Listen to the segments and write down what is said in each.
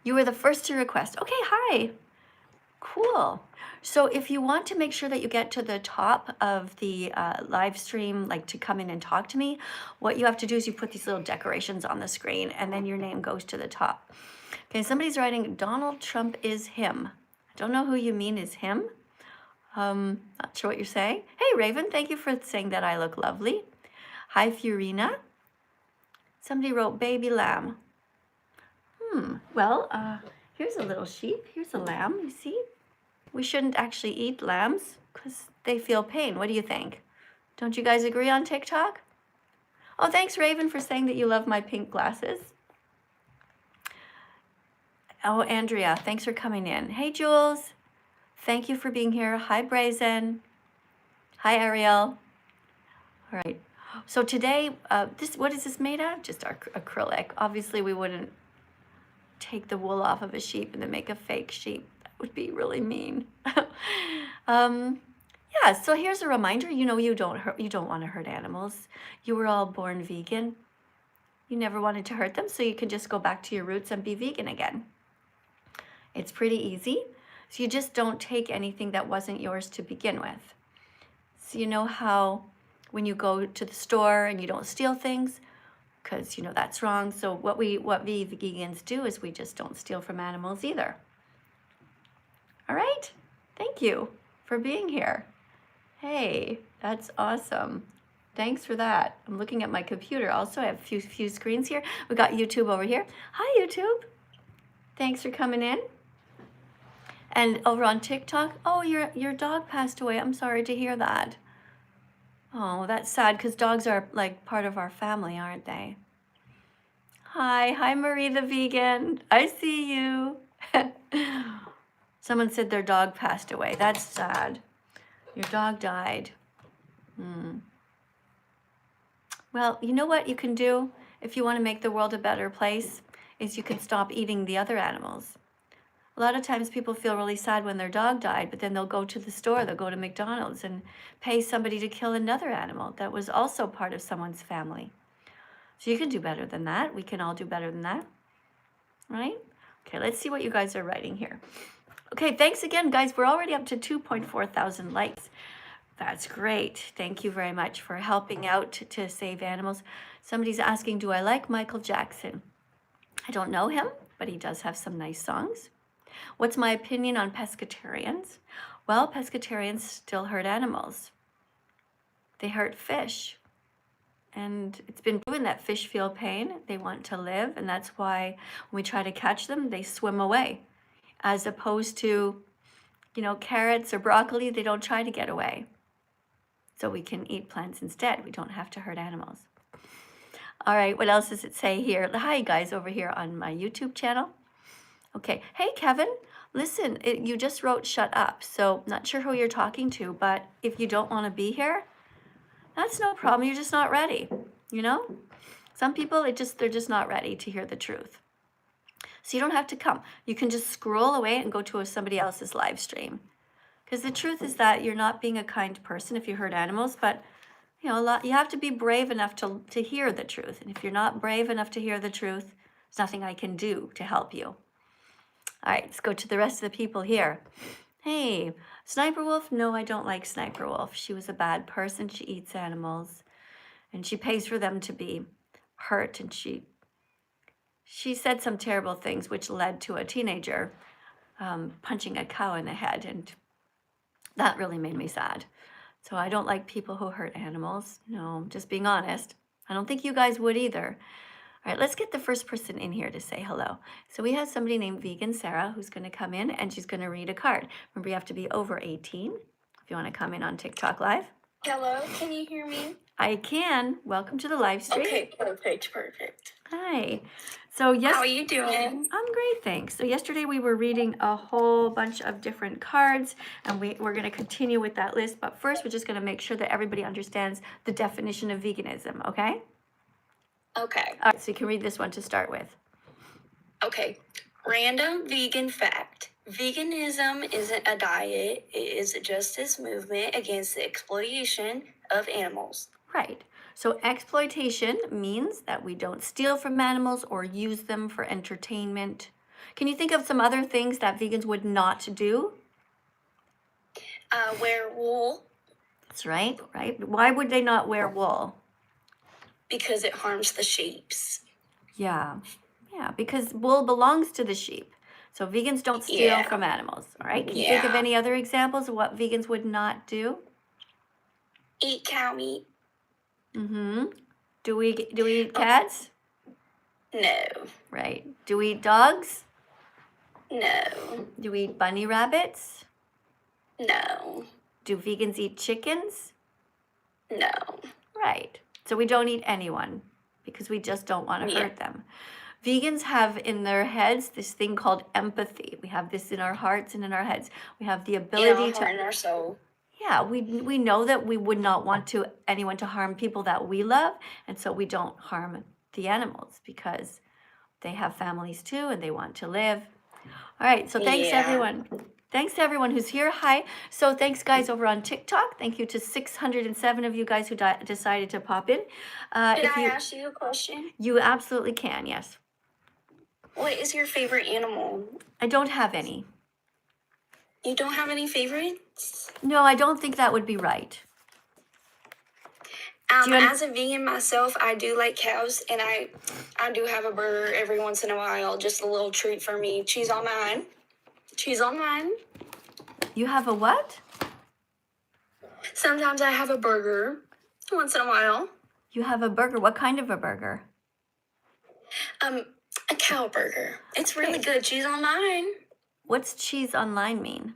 You were the first to request. Okay, hi. Cool. So if you want to make sure that you get to the top of the live stream, like to come in and talk to me, what you have to do is you put these little decorations on the screen and then your name goes to the top. Okay, somebody's writing, Donald Trump is him. I don't know who you mean is him. Not sure what you're saying. Hey, Raven, thank you for saying that I look lovely. Hi, Fiorina. Somebody wrote baby lamb. Well, here's a little sheep. Here's a lamb, you see? We shouldn't actually eat lambs because they feel pain. What do you think? Don't you guys agree on TikTok? Oh, thanks, Raven, for saying that you love my pink glasses. Oh, Andrea, thanks for coming in. Hey, Jules. Thank you for being here. Hi, Brazen. Hi, Ariel. All right. So today, what is this made of? Just acrylic. Obviously, we wouldn't take the wool off of a sheep and then make a fake sheep. That would be really mean. Yeah, so here's a reminder. You know, you don't want to hurt animals. You were all born vegan. You never wanted to hurt them, so you can just go back to your roots and be vegan again. It's pretty easy. So you just don't take anything that wasn't yours to begin with. So you know how when you go to the store and you don't steal things, because you know that's wrong. So what we vegans do is we just don't steal from animals either. All right? Thank you for being here. Hey, that's awesome. Thanks for that. I'm looking at my computer. Also, I have a few screens here. We got YouTube over here. Hi, YouTube. Thanks for coming in. And over on TikTok, oh, your dog passed away. I'm sorry to hear that. Oh, that's sad because dogs are like part of our family, aren't they? Hi, Marie the vegan. I see you. Someone said their dog passed away. That's sad. Your dog died. Well, you know what you can do if you want to make the world a better place is you can stop eating the other animals. A lot of times people feel really sad when their dog died, but then they'll go to the store, they'll go to McDonald's and pay somebody to kill another animal that was also part of someone's family. So you can do better than that. We can all do better than that, right? Okay, let's see what you guys are writing here. Okay, thanks again, guys. We're already up to 2.4 thousand likes. That's great. Thank you very much for helping out to save animals. Somebody's asking, do I like Michael Jackson? I don't know him, but he does have some nice songs. What's my opinion on pescatarians? Well, pescatarians still hurt animals. They hurt fish. And it's been proven that fish feel pain. They want to live. And that's why when we try to catch them, they swim away. As opposed to, you know, carrots or broccoli, they don't try to get away. So we can eat plants instead. We don't have to hurt animals. All right, what else does it say here? Hi, guys, over here on my YouTube channel. Okay, hey, Kevin, listen, you just wrote shut up. So not sure who you're talking to, but if you don't want to be here, that's no problem. You're just not ready, you know? Some people, they're just not ready to hear the truth. So you don't have to come. You can just scroll away and go to somebody else's live stream. Because the truth is that you're not being a kind person if you hurt animals, but you know, you have to be brave enough to hear the truth. And if you're not brave enough to hear the truth, there's nothing I can do to help you. All right, let's go to the rest of the people here. Hey, Sniper Wolf? No, I don't like Sniper Wolf. She was a bad person. She eats animals and she pays for them to be hurt. And she said some terrible things, which led to a teenager punching a cow in the head. And that really made me sad. So I don't like people who hurt animals. No, just being honest. I don't think you guys would either. All right, let's get the first person in here to say hello. So we have somebody named Vegan Sarah who's going to come in and she's going to read a card. Remember, you have to be over 18 if you want to come in on TikTok Live. Hello, can you hear me? I can. Welcome to the live stream. Okay, perfect. Hi. So yes, how are you doing? I'm great, thanks. So yesterday we were reading a whole bunch of different cards and we're going to continue with that list. But first, we're just going to make sure that everybody understands the definition of veganism, okay? Okay. All right, so you can read this one to start with. Okay. Random vegan fact. Veganism isn't a diet. It is a justice movement against the exploitation of animals. Right. So exploitation means that we don't steal from animals or use them for entertainment. Can you think of some other things that vegans would not do? Wear wool That's right, right. Why would they not wear wool? because it harms the sheeps. Yeah, yeah, because wool belongs to the sheep. So vegans don't steal Yeah, from animals, all right? Can you think of yeah. any other examples of what vegans would not do? Eat cow meat? Mm-hmm. Do we eat Oh, cats? no, Right. Do we eat dogs? no, Do we eat bunny rabbits? no, Do vegans eat chickens? no. Right. So we don't eat anyone because we just don't want to Yeah, hurt them. Vegans have in their heads this thing called empathy. We have this in our hearts and in our heads. We have the in our ability heart to, and our soul. yeah, we know that we would not want to anyone to harm people that we love, and so we don't harm the animals because they have families too and they want to live. All right, so thanks Yeah. everyone. Thanks to everyone who's here. Hi. So thanks guys over on TikTok. Thank you to 607 of you guys who decided to pop in. Did If I you ask you a question? you absolutely can, yes. What is your favorite animal? I don't have any. You don't have any favorites? No, I don't think that would be right. Do you As a vegan myself, I do like cows, and I do have a burger every once in a while, just a little treat for me. Cheese on mine. Cheese on mine. you have a what? Sometimes I have a burger once in a while. You have a burger. What kind of a burger? Um, a cow burger. It's really Okay. good. Cheese on mine. What's cheese online mean?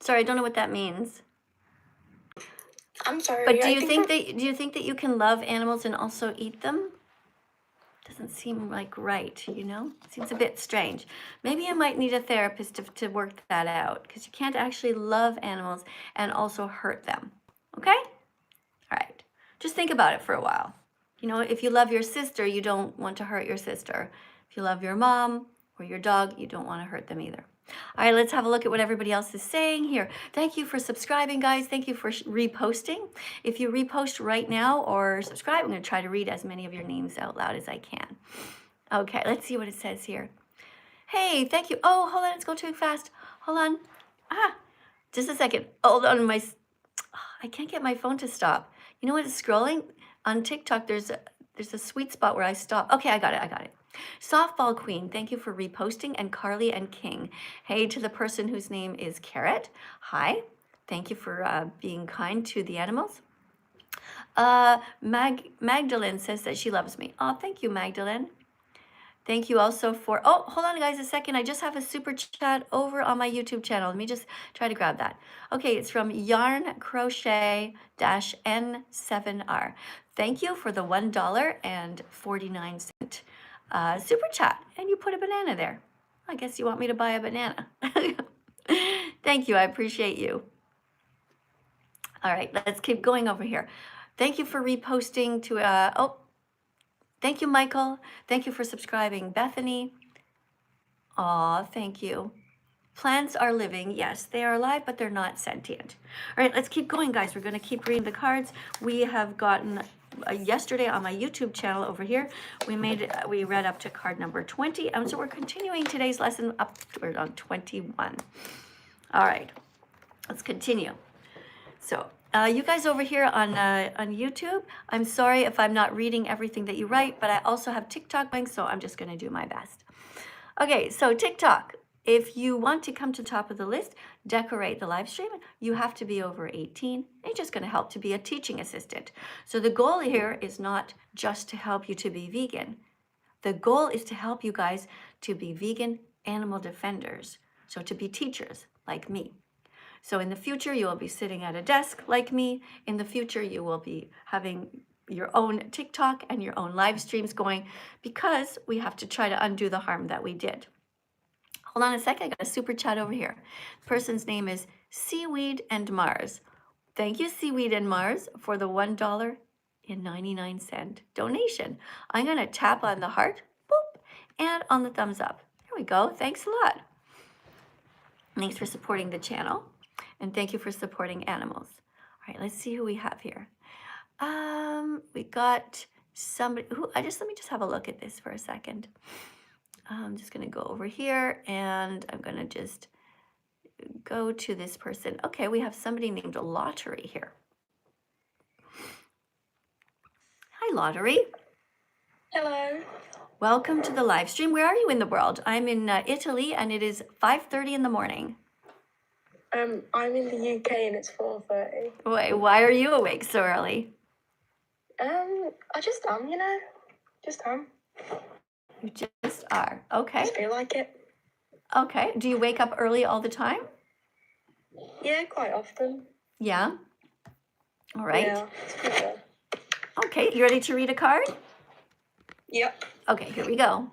Sorry, I don't know what that means. I'm sorry. But do I you think that that you can love animals and also eat them? Doesn't seem like right, you know? Seems a bit strange. Maybe you might need a therapist to work that out because you can't actually love animals and also hurt them. Okay? All right. Just think about it for a while. You know, if you love your sister, you don't want to hurt your sister. If you love your mom or your dog, you don't want to hurt them either. All right, let's have a look at what everybody else is saying here. Thank you for subscribing, guys. Thank you for reposting. If you repost right now or subscribe, I'm going to try to read as many of your names out loud as I can. Okay, let's see what it says here. Hey, thank you. Oh, hold on, it's going too fast. Hold on. Just a second. Hold on, I can't get my phone to stop. You know what? It's scrolling on TikTok. There's a sweet spot where I stop. Okay, I got it. Softball Queen, thank you for reposting. And Carly and King. Hey to the person whose name is Carrot. Hi. Thank you for being kind to the animals. Magdalene says that she loves me. Oh, thank you, Magdalene. Thank you also for, oh, hold on guys a second. I just have a super chat over on my YouTube channel. Let me just try to grab that. Okay, it's from Yarn Crochet N7R. Thank you for the $1.49 super chat. And you put a banana there. I guess you want me to buy a banana. Thank you, I appreciate you. All right, let's keep going over here. Thank you for reposting to, thank you, Michael. Thank you for subscribing, Bethany. Aw, thank you. Plants are living. Yes, they are alive, but they're not sentient. All right, let's keep going, guys. We're going to keep reading the cards. We have gotten, yesterday on my YouTube channel over here, we read up to card number 20. And so we're continuing today's lesson up to on 21. All right, let's continue. So you guys over here on YouTube, I'm sorry if I'm not reading everything that you write, but I also have TikTok going, so I'm just going to do my best. Okay, so TikTok. If you want to come to the top of the list, decorate the live stream, you have to be over 18. It's just going to help to be a teaching assistant. So the goal here is not just to help you to be vegan. The goal is to help you guys to be vegan animal defenders. So to be teachers like me. So in the future, you will be sitting at a desk like me. In the future, you will be having your own TikTok and your own live streams going because we have to try to undo the harm that we did. Hold on a second, I got a super chat over here. The person's name is Seaweed and Mars. Thank you, Seaweed and Mars, for the $1.99 donation. I'm gonna tap on the heart, boop, and on the thumbs up. There we go, thanks a lot. Thanks for supporting the channel, and thank you for supporting animals. All right, let's see who we have here. We got somebody who let me just have a look at this for a second. I'm just going to go over here and I'm going to just go to this person. Okay, we have somebody named Lottery here. Hi, Lottery. Hello. Welcome to the live stream. Where are you in the world? I'm in Italy and it is 5:30 in the morning. I'm in the UK and it's 4:30. Wait, why are you awake so early? I just am, you know. Just am. You just are. Okay. Just feel like it. Okay. Do you wake up early all the time? Yeah, quite often. Yeah. All right. Yeah, it's pretty good. Okay. You ready to read a card? Yep. Okay, here we go.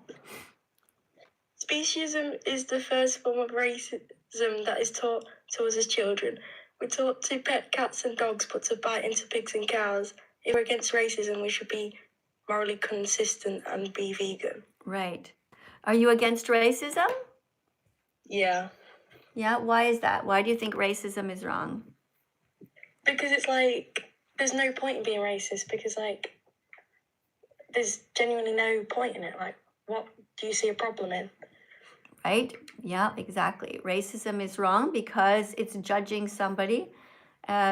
Speciesism is the first form of racism that is taught to us as children. We're taught to pet cats and dogs, but to bite into pigs and cows. If we're against racism, we should be morally consistent and be vegan. Right. Are you against racism? Yeah. Yeah. Why is that? Why do you think racism is wrong? Because it's like, there's no point in being racist because, like, there's genuinely no point in it. Like, what do you see a problem in? Right? Yeah, exactly. Racism is wrong because it's judging somebody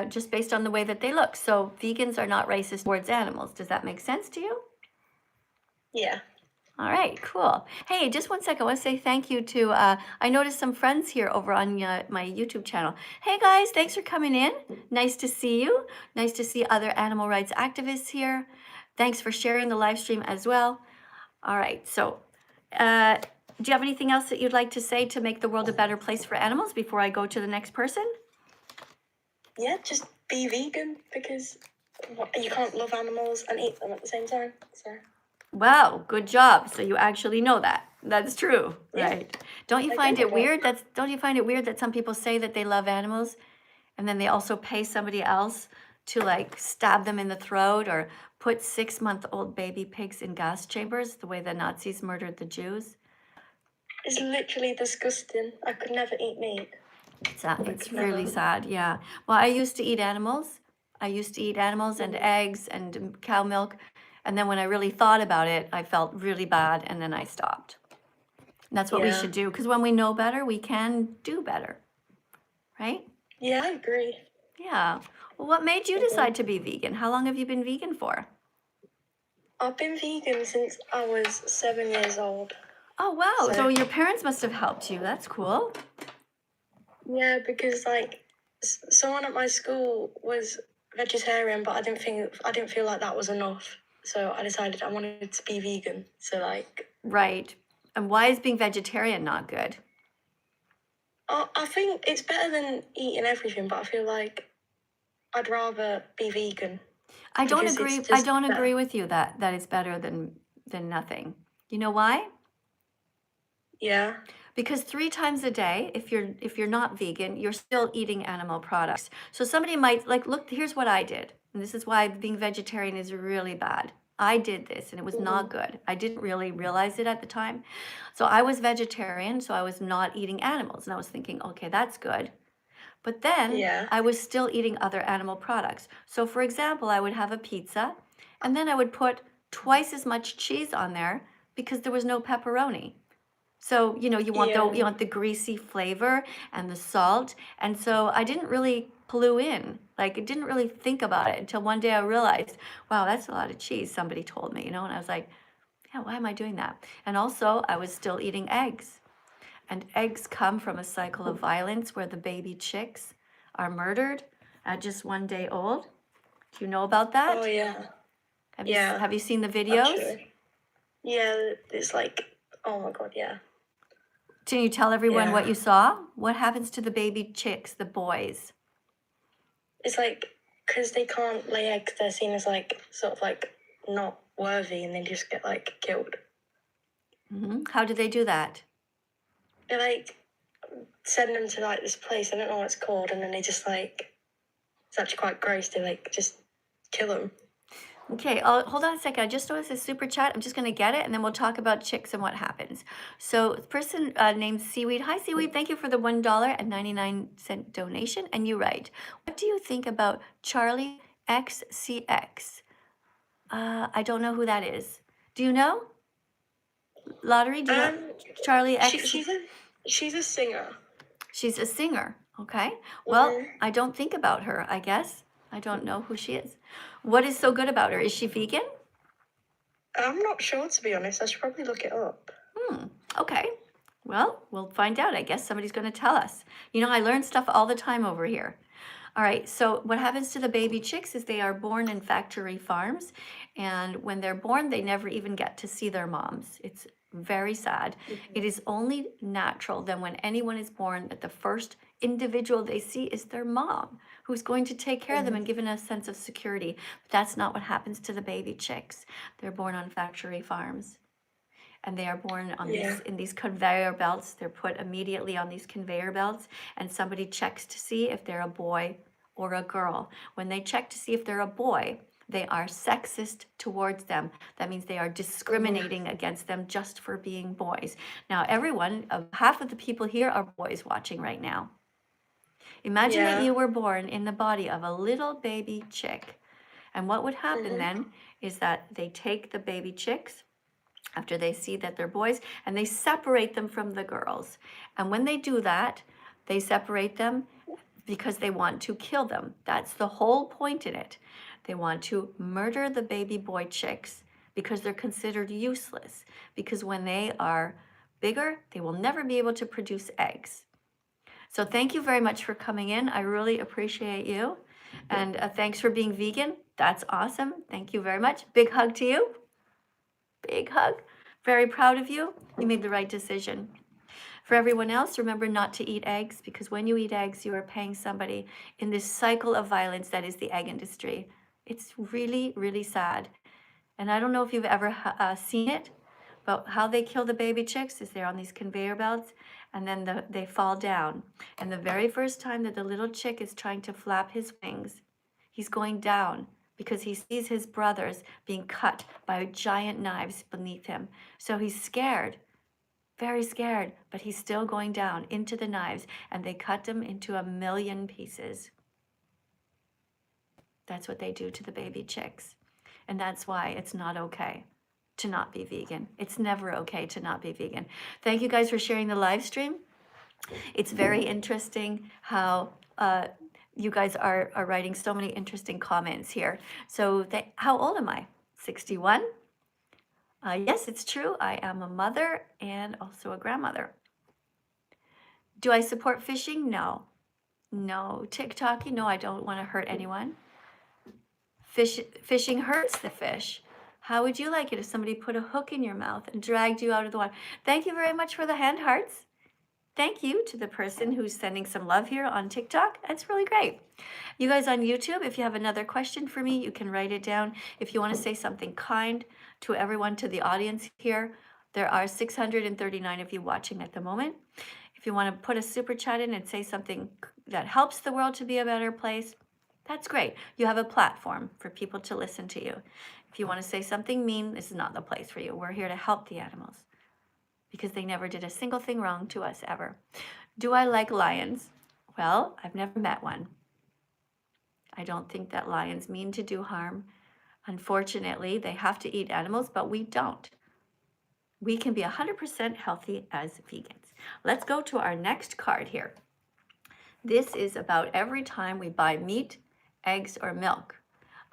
just based on the way that they look. So vegans are not racist towards animals. Does that make sense to you? Yeah. All right, cool. Hey, just one second. I want to say thank you to, I noticed some friends here over on my YouTube channel. Hey guys, thanks for coming in. Nice to see you. Nice to see other animal rights activists here. Thanks for sharing the live stream as well. All right, so do you have anything else that you'd like to say to make the world a better place for animals before I go to the next person? Yeah, just be vegan because you can't love animals and eat them at the same time. So. Wow, good job. So you actually know that. That's true, Yeah. right? Don't you find it weird that some people say that they love animals and then they also pay somebody else to like stab them in the throat or put 6-month-old baby pigs in gas chambers the way the Nazis murdered the Jews? It's literally disgusting. I could never eat meat. It's really sad, yeah. Well, I used to eat animals. I used to eat animals and eggs and cow milk. And then when I really thought about it, I felt really bad and then I stopped. And that's what we Yeah. should do because when we know better, we can do better, right? Yeah, I agree. Yeah. Well, what made you decide to be vegan? How long have you been vegan for? I've been vegan since I was 7 years old. Oh, wow. So your parents must have helped you. That's cool. Yeah, because like someone at my school was vegetarian, but I didn't feel like that was enough. So I decided I wanted to be vegan. So like. Right. And why is being vegetarian not good? I think it's better than eating everything, but I feel like I'd rather be vegan. I don't because agree. it's I just don't better. agree with you that it's better than nothing. You know why? Yeah. Because 3 times a day, if you're not vegan, you're still eating animal products. So somebody might like, look, here's what I did. And this is why being vegetarian is really bad. I did this and it was not good. I didn't really realize it at the time. So I was vegetarian, so I was not eating animals. And I was thinking, okay, that's good. But then Yeah. I was still eating other animal products. So for example, I would have a pizza and then I would put twice as much cheese on there because there was no pepperoni. So, you know, you want the greasy flavor and the salt. And so I didn't really clue in. Like I didn't really think about it until one day I realized, wow, that's a lot of cheese, somebody told me, you know, and I was like, yeah, why am I doing that? And also I was still eating eggs. And eggs come from a cycle of violence where the baby chicks are murdered at just 1 day old. Do you know about that? Oh yeah. Have you seen the videos? Actually. Yeah, it's like, oh my god, yeah. Can you tell everyone Yeah. what you saw? What happens to the baby chicks, the boys? It's like, because they can't lay eggs, they're seen as like, sort of like, not worthy and they just get like killed. How do they do that? They like send them to like this place, I don't know what it's called, and then they just like, it's actually quite gross, they like just kill them. Okay, hold on a second. I just noticed a super chat. I'm just going to get it, and then we'll talk about chicks and what happens. So, person named Seaweed. Hi, Seaweed. Thank you for the $1.99 donation. And you write, what do you think about Charlie XCX? I don't know who that is. Do you know? Lottery, do you know? Charlie X? She's a singer. She's a singer. Okay. Well, Mhm. I don't think about her, I guess. I don't know who she is. What is so good about her? Is she vegan? I'm not sure, to be honest. I should probably look it up. Okay. Well, we'll find out. I guess somebody's going to tell us. You know, I learn stuff all the time over here. All right, so what happens to the baby chicks is they are born in factory farms, and when they're born, they never even get to see their moms. It's very sad. It is only natural then when anyone is born that the first individual they see is their mom, who's going to take care of them and give them a sense of security. But that's not what happens to the baby chicks. They're born on factory farms, and they are born on these conveyor belts. They're put immediately on these conveyor belts, and somebody checks to see if they're a boy or a girl. When they check to see if they're a boy, they are sexist towards them. That means they are discriminating against them just for being boys. Now, half of the people here are boys watching right now. Imagine that you were born in the body of a little baby chick. And what would happen then is that they take the baby chicks after they see that they're boys, and they separate them from the girls. And when they do that, they separate them because they want to kill them. That's the whole point in it. They want to murder the baby boy chicks because they're considered useless. Because when they are bigger, they will never be able to produce eggs. So thank you very much for coming in. I really appreciate you. And thanks for being vegan. That's awesome. Thank you very much. Big hug to you. Big hug. Very proud of you. You made the right decision. For everyone else, remember not to eat eggs, because when you eat eggs, you are paying somebody in this cycle of violence that is the egg industry. It's really, really sad. And I don't know if you've ever seen it, but how they kill the baby chicks is they're on these conveyor belts, and then they fall down. And the very first time that the little chick is trying to flap his wings, he's going down because he sees his brothers being cut by giant knives beneath him. So he's scared, very scared, but he's still going down into the knives, and they cut him into 1,000,000 pieces. That's what they do to the baby chicks. And that's why it's not okay to not be vegan. It's never okay to not be vegan. Thank you guys for sharing the live stream. It's very interesting how you guys are writing so many interesting comments here. So how old am I? 61? Yes, it's true. I am a mother and also a grandmother. Do I support fishing? No. No. TikToking? No, I don't want to hurt anyone. Fishing hurts the fish. How would you like it if somebody put a hook in your mouth and dragged you out of the water? Thank you very much for the hand hearts. Thank you to the person who's sending some love here on TikTok. That's really great. You guys on YouTube, if you have another question for me, you can write it down. If you want to say something kind to everyone, to the audience here, there are 639 of you watching at the moment. If you want to put a super chat in and say something that helps the world to be a better place, that's great. You have a platform for people to listen to you. If you want to say something mean, this is not the place for you. We're here to help the animals, because they never did a single thing wrong to us ever. Do I like lions? Well, I've never met one. I don't think that lions mean to do harm. Unfortunately, they have to eat animals, but we don't. We can be 100% healthy as vegans. Let's go to our next card here. This is about every time we buy meat, eggs, or milk.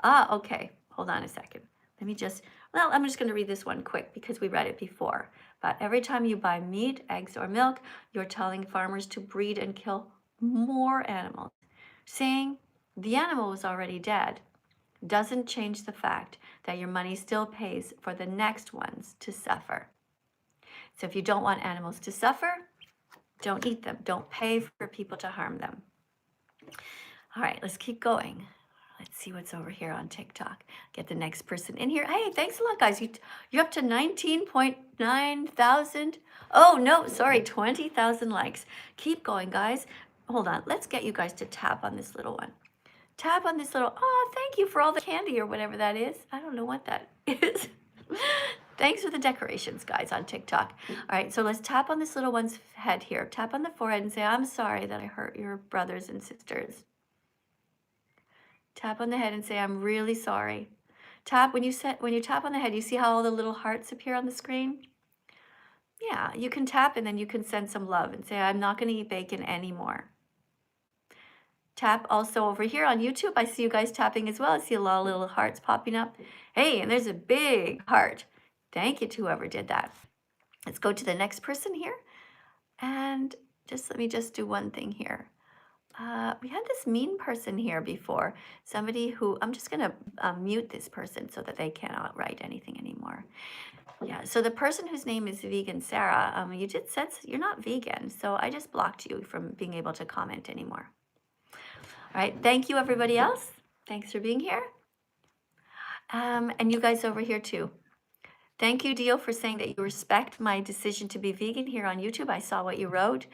Okay, hold on a second. I'm just going to read this one quick because we read it before. But every time you buy meat, eggs, or milk, you're telling farmers to breed and kill more animals. Saying the animal was already dead doesn't change the fact that your money still pays for the next ones to suffer. So if you don't want animals to suffer, don't eat them. Don't pay for people to harm them. All right, let's keep going. Let's see what's over here on TikTok. Get the next person in here. Hey, thanks a lot, guys. You're up to 19.9 thousand. Oh, no, sorry, 20,000 likes. Keep going, guys. Hold on. Let's get you guys to tap on this little one. Tap on this little, thank you for all the candy or whatever that is. I don't know what that is. Thanks for the decorations, guys, on TikTok. All right, so let's tap on this little one's head here. Tap on the forehead and say, I'm sorry that I hurt your brothers and sisters. Tap on the head and say, I'm really sorry. Tap, when you tap on the head, you see how all the little hearts appear on the screen? Yeah, you can tap and then you can send some love and say, I'm not going to eat bacon anymore. Tap also over here on YouTube. I see you guys tapping as well. I see a lot of little hearts popping up. Hey, and there's a big heart. Thank you to whoever did that. Let's go to the next person here. And let me just do one thing here. We had this mean person here before. Somebody who, I'm just going to mute this person so that they cannot write anything anymore. Yeah, so the person whose name is Vegan Sarah, you did sense you're not vegan, so I just blocked you from being able to comment anymore. All right, thank you everybody else. Thanks for being here. And you guys over here too. Thank you, Dio, for saying that you respect my decision to be vegan here on YouTube. I saw what you wrote,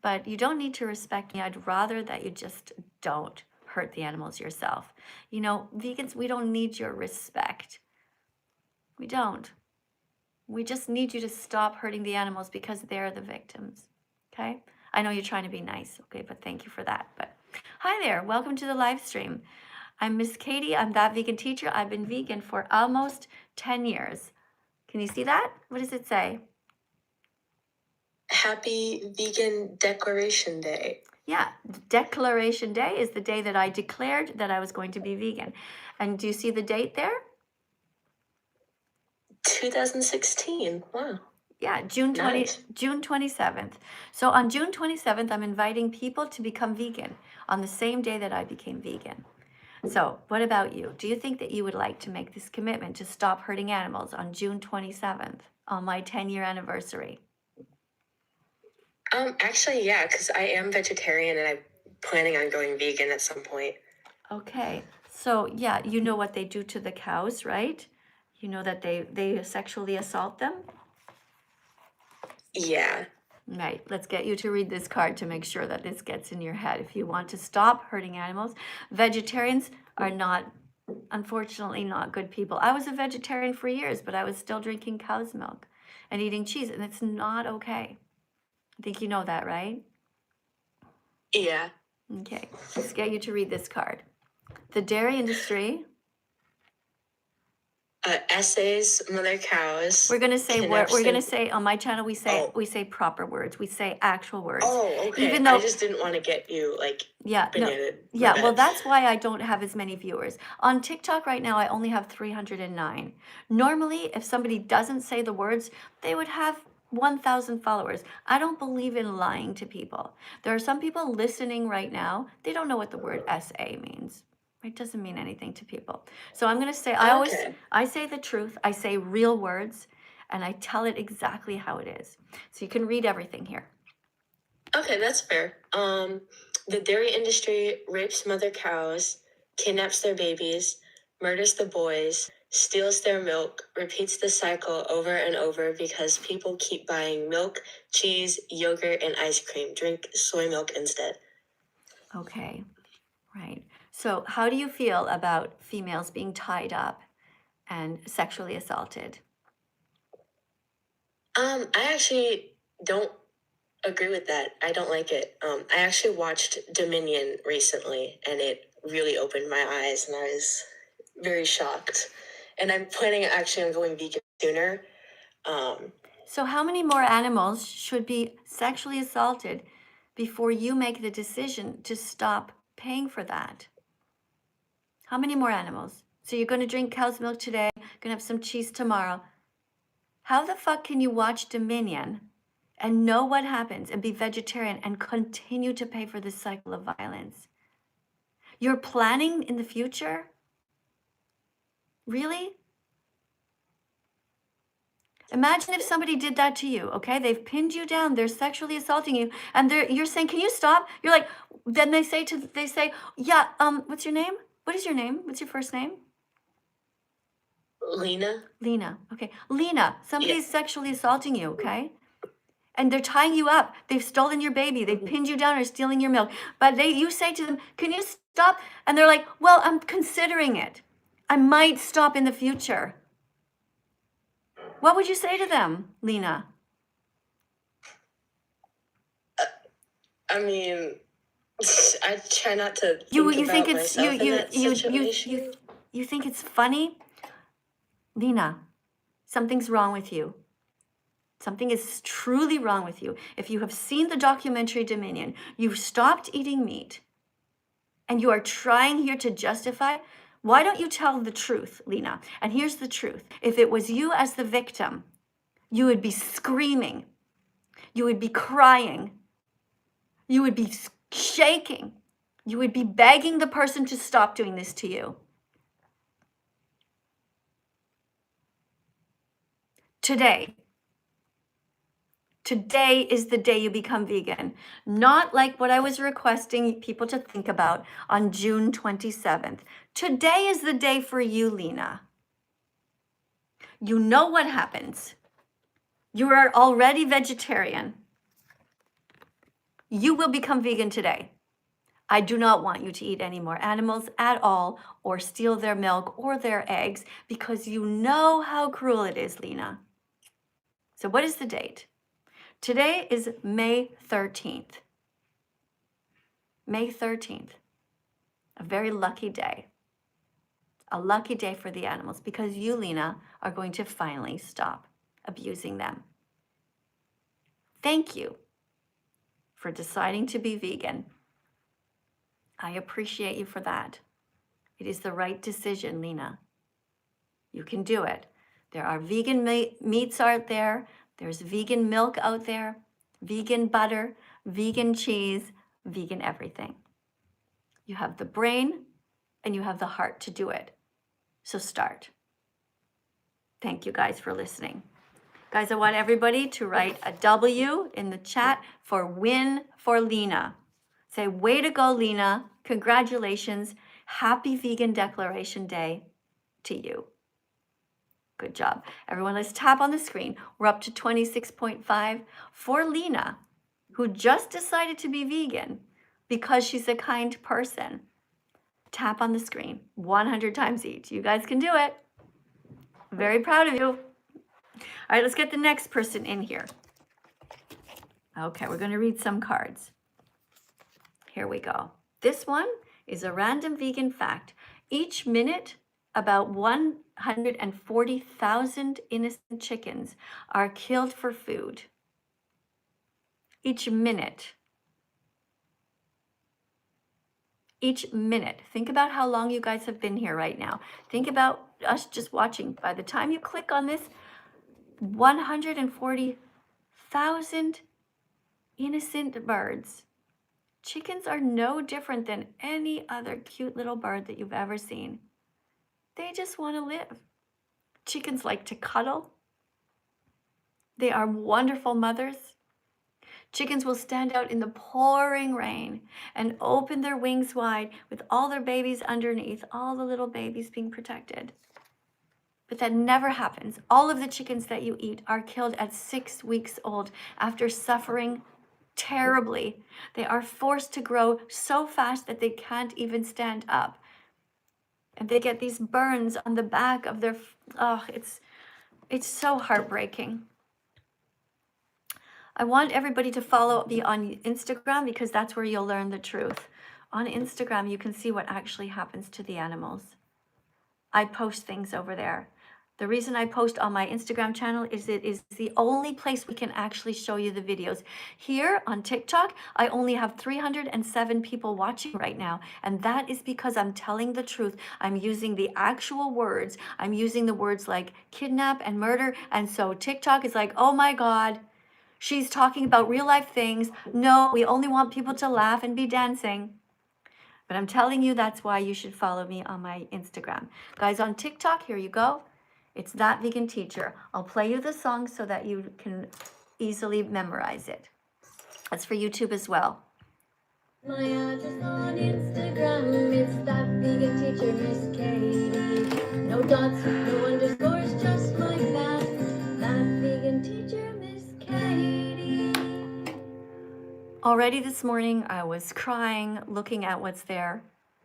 but you don't need to respect me. I'd rather that you just don't hurt the animals yourself. You know, vegans, we don't need your respect. We don't. We just need you to stop hurting the animals because they're the victims, okay? I know you're trying to be nice, okay, but thank you for that. But hi there, welcome to the live stream. I'm Miss Katie, I'm That Vegan Teacher. I've been vegan for almost 10 years. Can you see that? What does it say? Happy Vegan Declaration Day. Yeah, Declaration Day is the day that I declared that I was going to be vegan. And do you see the date there? 2016. Wow. Yeah, June 27th. So on June 27th, I'm inviting people to become vegan on the same day that I became vegan. So what about you? Do you think that you would like to make this commitment to stop hurting animals on June 27th, on my 10-year anniversary? Actually, yeah, because I am vegetarian and I'm planning on going vegan at some point. Okay, so yeah, you know what they do to the cows, right? You know that they sexually assault them? Yeah. Right, let's get you to read this card to make sure that this gets in your head. If you want to stop hurting animals, vegetarians are not, unfortunately, not good people. I was a vegetarian for years, but I was still drinking cow's milk and eating cheese, and it's not okay. I think you know that, right? Yeah. Okay, let's get you to read this card. The dairy industry. Essays, mother cows. We're gonna say we're gonna say on my channel we say proper words. We say actual words. Oh, okay. Even though I just didn't want to get you yeah, no, bananaed. yeah. Well, that's why I don't have as many viewers on TikTok right now. I only have 309. Normally, if somebody doesn't say the words, they would have 1,000 followers. I don't believe in lying to people. There are some people listening right now. They don't know what the word SA means. It doesn't mean anything to people. So I'm going to say, I say the truth. I say real words and I tell it exactly how it is. So you can read everything here. Okay, that's fair. The dairy industry rapes mother cows, kidnaps their babies, murders the boys, steals their milk, repeats the cycle over and over because people keep buying milk, cheese, yogurt, and ice cream. Drink soy milk instead. Okay, right. So how do you feel about females being tied up and sexually assaulted? I actually don't agree with that. I don't like it. I actually watched Dominion recently, and it really opened my eyes, and I was very shocked. And I'm planning actually on going vegan sooner. So how many more animals should be sexually assaulted before you make the decision to stop paying for that? How many more animals? So you're going to drink cow's milk today, going to have some cheese tomorrow. How the fuck can you watch Dominion and know what happens and be vegetarian and continue to pay for this cycle of violence? You're planning in the future? Really? Imagine if somebody did that to you, okay? They've pinned you down, they're sexually assaulting you, and you're saying, can you stop? You're like, then they say, yeah, what's your name? What is your name? What's your first name? Lena? Lena, okay. Lena, somebody's sexually assaulting you, okay? And they're tying you up. They've stolen your baby. They've pinned you down or stealing your milk. But you say to them, can you stop? And they're like, well, I'm considering it. I might stop in the future. What would you say to them, Lena? I mean, I try not to You think it's funny? Lena, something's wrong with you. Something is truly wrong with you. If you have seen the documentary Dominion, you've stopped eating meat, and you are trying here to justify, why don't you tell the truth, Lena? And here's the truth. If it was you as the victim, you would be screaming. You would be crying. You would be shaking. You would be begging the person to stop doing this to you. Today is the day you become vegan. Not like what I was requesting people to think about on June 27th. Today is the day for you, Lena. You know what happens. You are already vegetarian. You will become vegan today. I do not want you to eat any more animals at all, or steal their milk or their eggs, because you know how cruel it is, Lena. So what is the date? Today is May 13th. May 13th. A very lucky day. A lucky day for the animals, because you, Lena, are going to finally stop abusing them. Thank you for deciding to be vegan. I appreciate you for that. It is the right decision, Lena. You can do it. There are vegan meats out there. There's vegan milk out there, vegan butter, vegan cheese, vegan everything. You have the brain and you have the heart to do it. So start. Thank you guys for listening. Guys, I want everybody to write a W in the chat for win for Lena. Say, way to go, Lena. Congratulations. Happy Vegan Declaration Day to you. Good job. Everyone, let's tap on the screen. We're up to 26.5 for Lena, who just decided to be vegan because she's a kind person. Tap on the screen 100 times each. You guys can do it. Very proud of you. All right, let's get the next person in here. Okay, we're going to read some cards. Here we go. This one is a random vegan fact. Each minute, about 140,000 innocent chickens are killed for food. Each minute. Each minute. Think about how long you guys have been here right now. Think about us just watching. By the time you click on this, 140,000 innocent birds. Chickens are no different than any other cute little bird that you've ever seen. They just want to live. Chickens like to cuddle. They are wonderful mothers. Chickens will stand out in the pouring rain and open their wings wide with all their babies underneath, all the little babies being protected. But that never happens. All of the chickens that you eat are killed at 6 weeks old after suffering terribly. They are forced to grow so fast that they can't even stand up. And they get these burns on the back of their, it's so heartbreaking. I want everybody to follow me on Instagram, because that's where you'll learn the truth. On Instagram, you can see what actually happens to the animals. I post things over there. The reason I post on my Instagram channel is it is the only place we can actually show you the videos. Here on TikTok, I only have 307 people watching right now. And that is because I'm telling the truth. I'm using the actual words. I'm using the words like kidnap and murder. And so TikTok is like, oh my God, she's talking about real life things. No, we only want people to laugh and be dancing. But I'm telling you, that's why you should follow me on my Instagram. Guys, on TikTok, here you go. It's That Vegan Teacher. I'll play you the song so that you can easily memorize it. That's for YouTube as well. My address on Instagram, it's That Vegan Teacher, Miss Katie. No dots, no underscores, just like that. That Vegan Teacher, Miss Katie. Already this morning, I was crying, looking at what's there,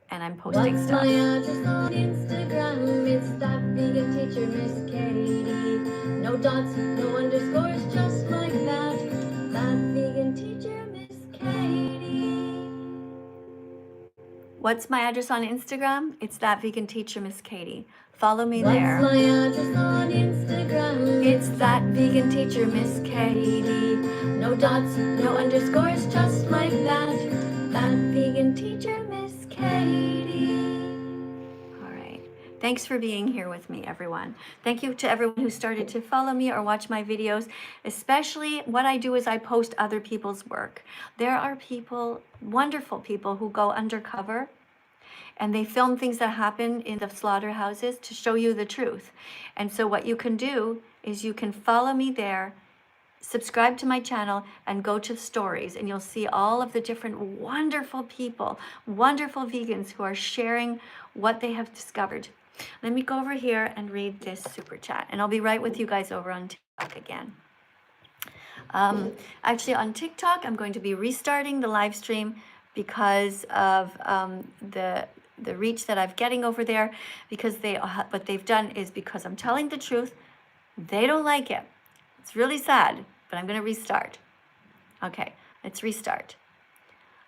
and I'm posting stuff. My address on Instagram, it's That Vegan Teacher, Miss Katie. No dots, no underscores, just like that. That Vegan Teacher, Miss Katie. What's my address on Instagram? It's That Vegan Teacher, Miss Katie. Follow me What's there. my address on Instagram? It's that vegan teacher, Miss Katie. No dots, no underscores, just like that. That vegan teacher, Miss Katie. All right. Thanks for being here with me, everyone. Thank you to everyone who started to follow me or watch my videos. Especially what I do is I post other people's work. There are people, wonderful people, who go undercover and they film things that happen in the slaughterhouses to show you the truth. And so what you can do is you can follow me there, subscribe to my channel, and go to stories, and you'll see all of the different wonderful people, wonderful vegans who are sharing what they have discovered. Let me go over here and read this super chat, and I'll be right with you guys over on TikTok again. Actually, on TikTok, I'm going to be restarting the live stream because of the reach that I'm getting over there, because what they've done is, because I'm telling the truth, they don't like it. It's really sad, but I'm going to restart. Okay, let's restart.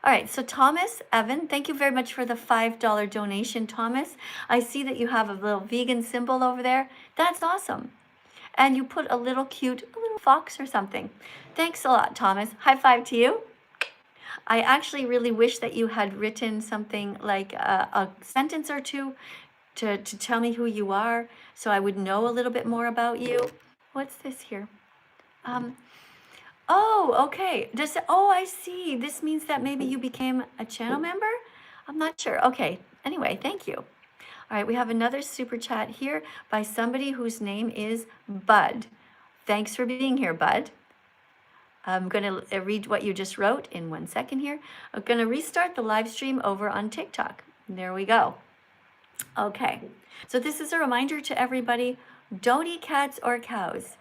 All right, so Thomas Evan, thank you very much for the $5 donation, Thomas. I see that you have a little vegan symbol over there. That's awesome. And you put a little fox or something. Thanks a lot, Thomas. High five to you. I actually really wish that you had written something like a sentence or two to tell me who you are, so I would know a little bit more about you. What's this here? Oh, okay. I see. This means that maybe you became a channel member? I'm not sure. Okay. Anyway, thank you. All right, we have another super chat here by somebody whose name is Bud. Thanks for being here, Bud. I'm going to read what you just wrote in 1 second here. I'm going to restart the live stream over on TikTok. There we go. Okay, so this is a reminder to everybody, don't eat cats or cows.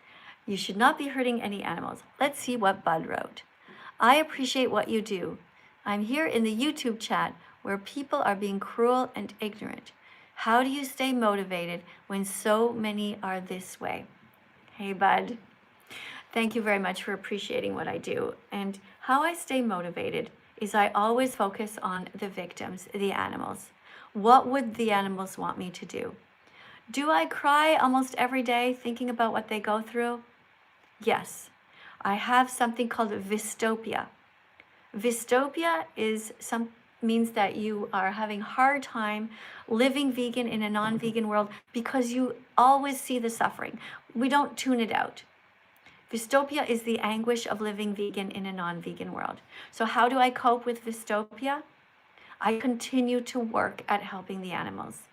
You should not be hurting any animals. Let's see what Bud wrote. I appreciate what you do. I'm here in the YouTube chat where people are being cruel and ignorant. How do you stay motivated when so many are this way? Hey, Bud. Thank you very much for appreciating what I do. And how I stay motivated is I always focus on the victims, the animals. What would the animals want me to do? Do I cry almost every day thinking about what they go through? Yes. I have something called vistopia. Vistopia means that you are having a hard time living vegan in a non-vegan world because you always see the suffering. We don't tune it out. Vistopia is the anguish of living vegan in a non-vegan world. So how do I cope with vistopia? I continue to work at helping the animals.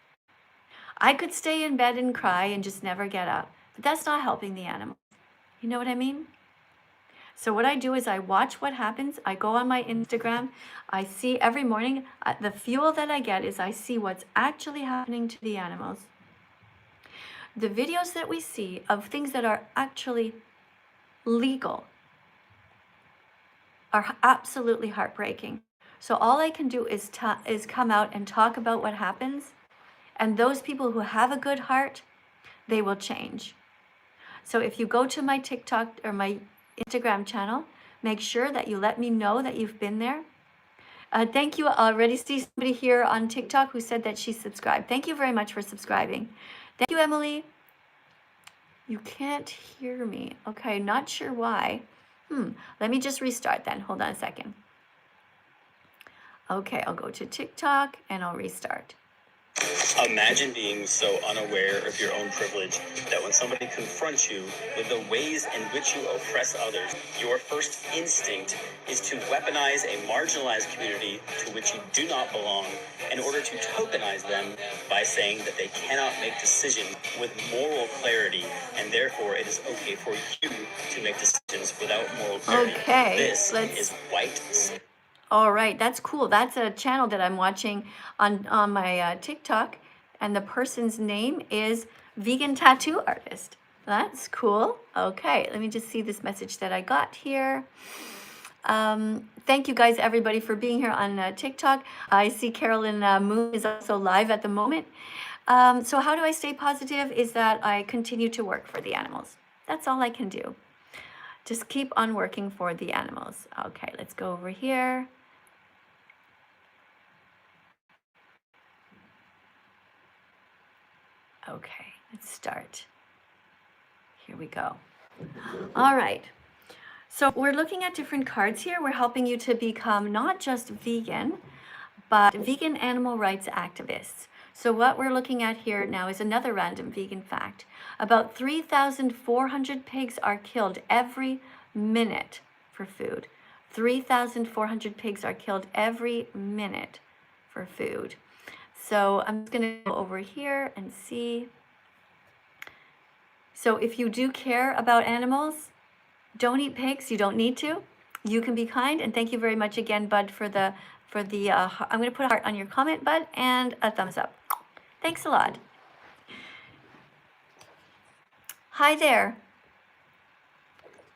I could stay in bed and cry and just never get up, but that's not helping the animals. You know what I mean? So what I do is I watch what happens. I go on my Instagram. I see every morning, the fuel that I get is I see what's actually happening to the animals. The videos that we see of things that are actually legal are absolutely heartbreaking. So all I can do is come out and talk about what happens. And those people who have a good heart, they will change. So if you go to my TikTok or my Instagram channel, make sure that you let me know that you've been there. Thank you. I already see somebody here on TikTok who said that she subscribed. Thank you very much for subscribing. Thank you, Emily. You can't hear me. Okay, not sure why. Let me just restart then. Hold on a second. Okay, I'll go to TikTok and I'll restart. Imagine being so unaware of your own privilege that when somebody confronts you with the ways in which you oppress others, your first instinct is to weaponize a marginalized community to which you do not belong in order to tokenize them by saying that they cannot make decisions with moral clarity, and therefore it is okay for you to make decisions without moral clarity. Okay, This is white. All right, that's cool. That's a channel that I'm watching on my TikTok, and the person's name is Vegan Tattoo Artist. That's cool. Okay, let me just see this message that I got here. Thank you guys, everybody, for being here on TikTok. I see Carolyn Moon is also live at the moment. So how do I stay positive is that I continue to work for the animals. That's all I can do. Just keep on working for the animals. Okay, let's go over here. Okay, let's start. Here we go. All right. So we're looking at different cards here. We're helping you to become not just vegan, but vegan animal rights activists. So what we're looking at here now is another random vegan fact. About 3,400 pigs are killed every minute for food. 3,400 pigs are killed every minute for food. So I'm just going to go over here and see. So if you do care about animals, don't eat pigs. You don't need to. You can be kind. And thank you very much again, Bud, for the I'm going to put a heart on your comment, Bud, and a thumbs up. Thanks a lot. Hi there.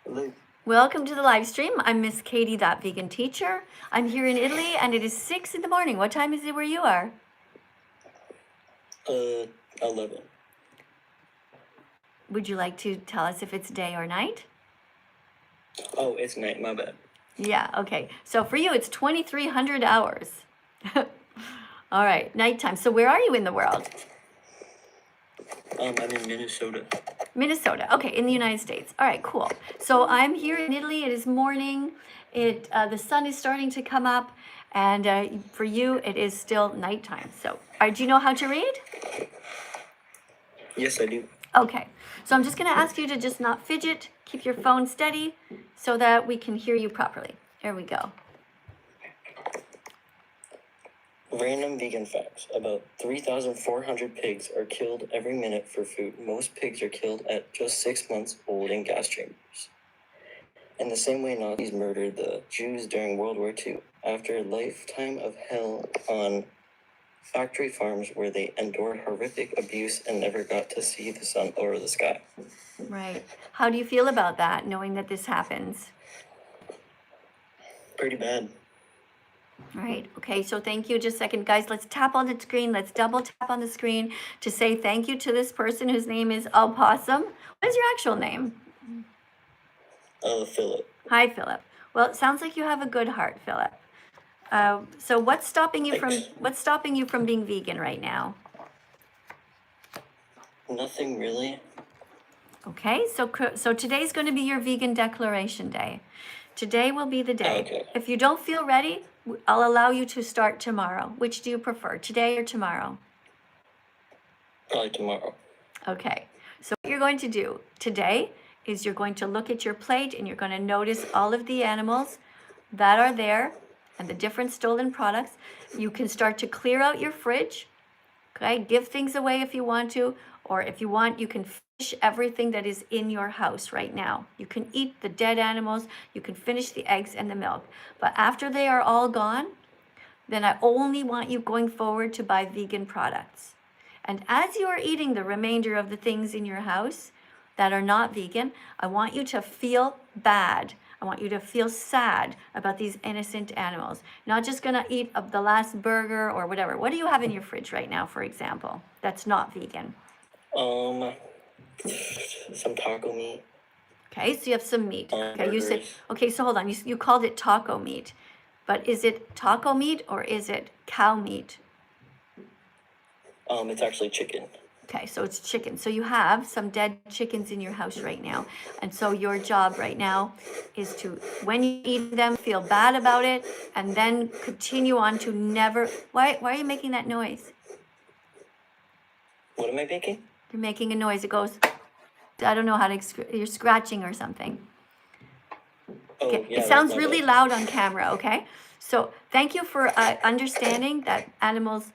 Hello. Welcome to the live stream. I'm Miss Katie, thatveganteacher. I'm here in Italy, and it is 6 in the morning. What time is it where you are? 11. Would you like to tell us if it's day or night? Oh, it's night, my bad. Yeah, okay. So for you, it's 2,300 hours. All right, nighttime. So where are you in the world? I'm in Minnesota. Minnesota. Okay, in the United States. All right, cool. So I'm here in Italy. It is morning. The sun is starting to come up, and for you, it is still nighttime. So, do you know how to read? Yes, I do. Okay. So I'm just going to ask you to just not fidget. Keep your phone steady so that we can hear you properly. There we go. Random vegan facts. About 3,400 pigs are killed every minute for food. Most pigs are killed at just 6 months old in gas chambers. In the same way Nazis murdered the Jews during World War II, after a lifetime of hell on factory farms where they endured horrific abuse and never got to see the sun or the sky. Right. How do you feel about that, knowing that this happens? Pretty bad. Right. Okay. So thank you. Just a second, guys. Let's tap on the screen. Let's double tap on the screen to say thank you to this person whose name is Opossum. What is your actual name? Philip. Hi, Philip. Well, it sounds like you have a good heart, Philip. So what's stopping you from being vegan right now? Nothing really. Okay. So today's going to be your vegan declaration day. Today will be the day. Okay. If you don't feel ready, I'll allow you to start tomorrow. Which do you prefer, today or tomorrow? Probably tomorrow. Okay. So what you're going to do today is you're going to look at your plate and you're going to notice all of the animals that are there and the different stolen products. You can start to clear out your fridge. Okay, give things away if you want to, or if you want, you can finish everything that is in your house right now. You can eat the dead animals, you can finish the eggs and the milk. But after they are all gone, then I only want you going forward to buy vegan products. And as you are eating the remainder of the things in your house that are not vegan, I want you to feel bad. I want you to feel sad about these innocent animals. Not just gonna eat up the last burger or whatever. What do you have in your fridge right now, for example, that's not vegan? Some taco meat. Okay, so you have some meat. Okay, you said, Burgers. okay, so hold on. You called it taco meat, but is it taco meat or is it cow meat? It's actually chicken. Okay, so it's chicken. So you have some dead chickens in your house right now. And so your job right now is to, when you eat them, feel bad about it, and then continue on to never, why are you making that noise? What am I making? You're making a noise. It goes, I don't know how to, you're scratching or something. Oh, Okay, yeah. it sounds that's my really bad. loud on camera, okay? So thank you for understanding that animals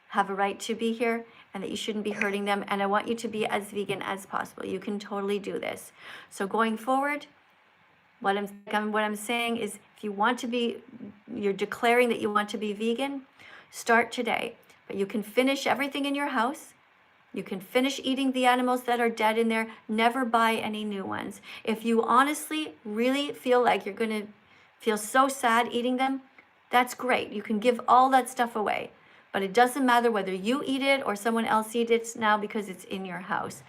have a right to be here and that you shouldn't be hurting them. And I want you to be as vegan as possible. You can totally do this. So going forward, what I'm saying is if you want to be, you're declaring that you want to be vegan, start today. But you can finish everything in your house. You can finish eating the animals that are dead in there. Never buy any new ones. If you honestly really feel like you're going to feel so sad eating them, that's great. You can give all that stuff away. But it doesn't matter whether you eat it or someone else eats it now because it's in your house.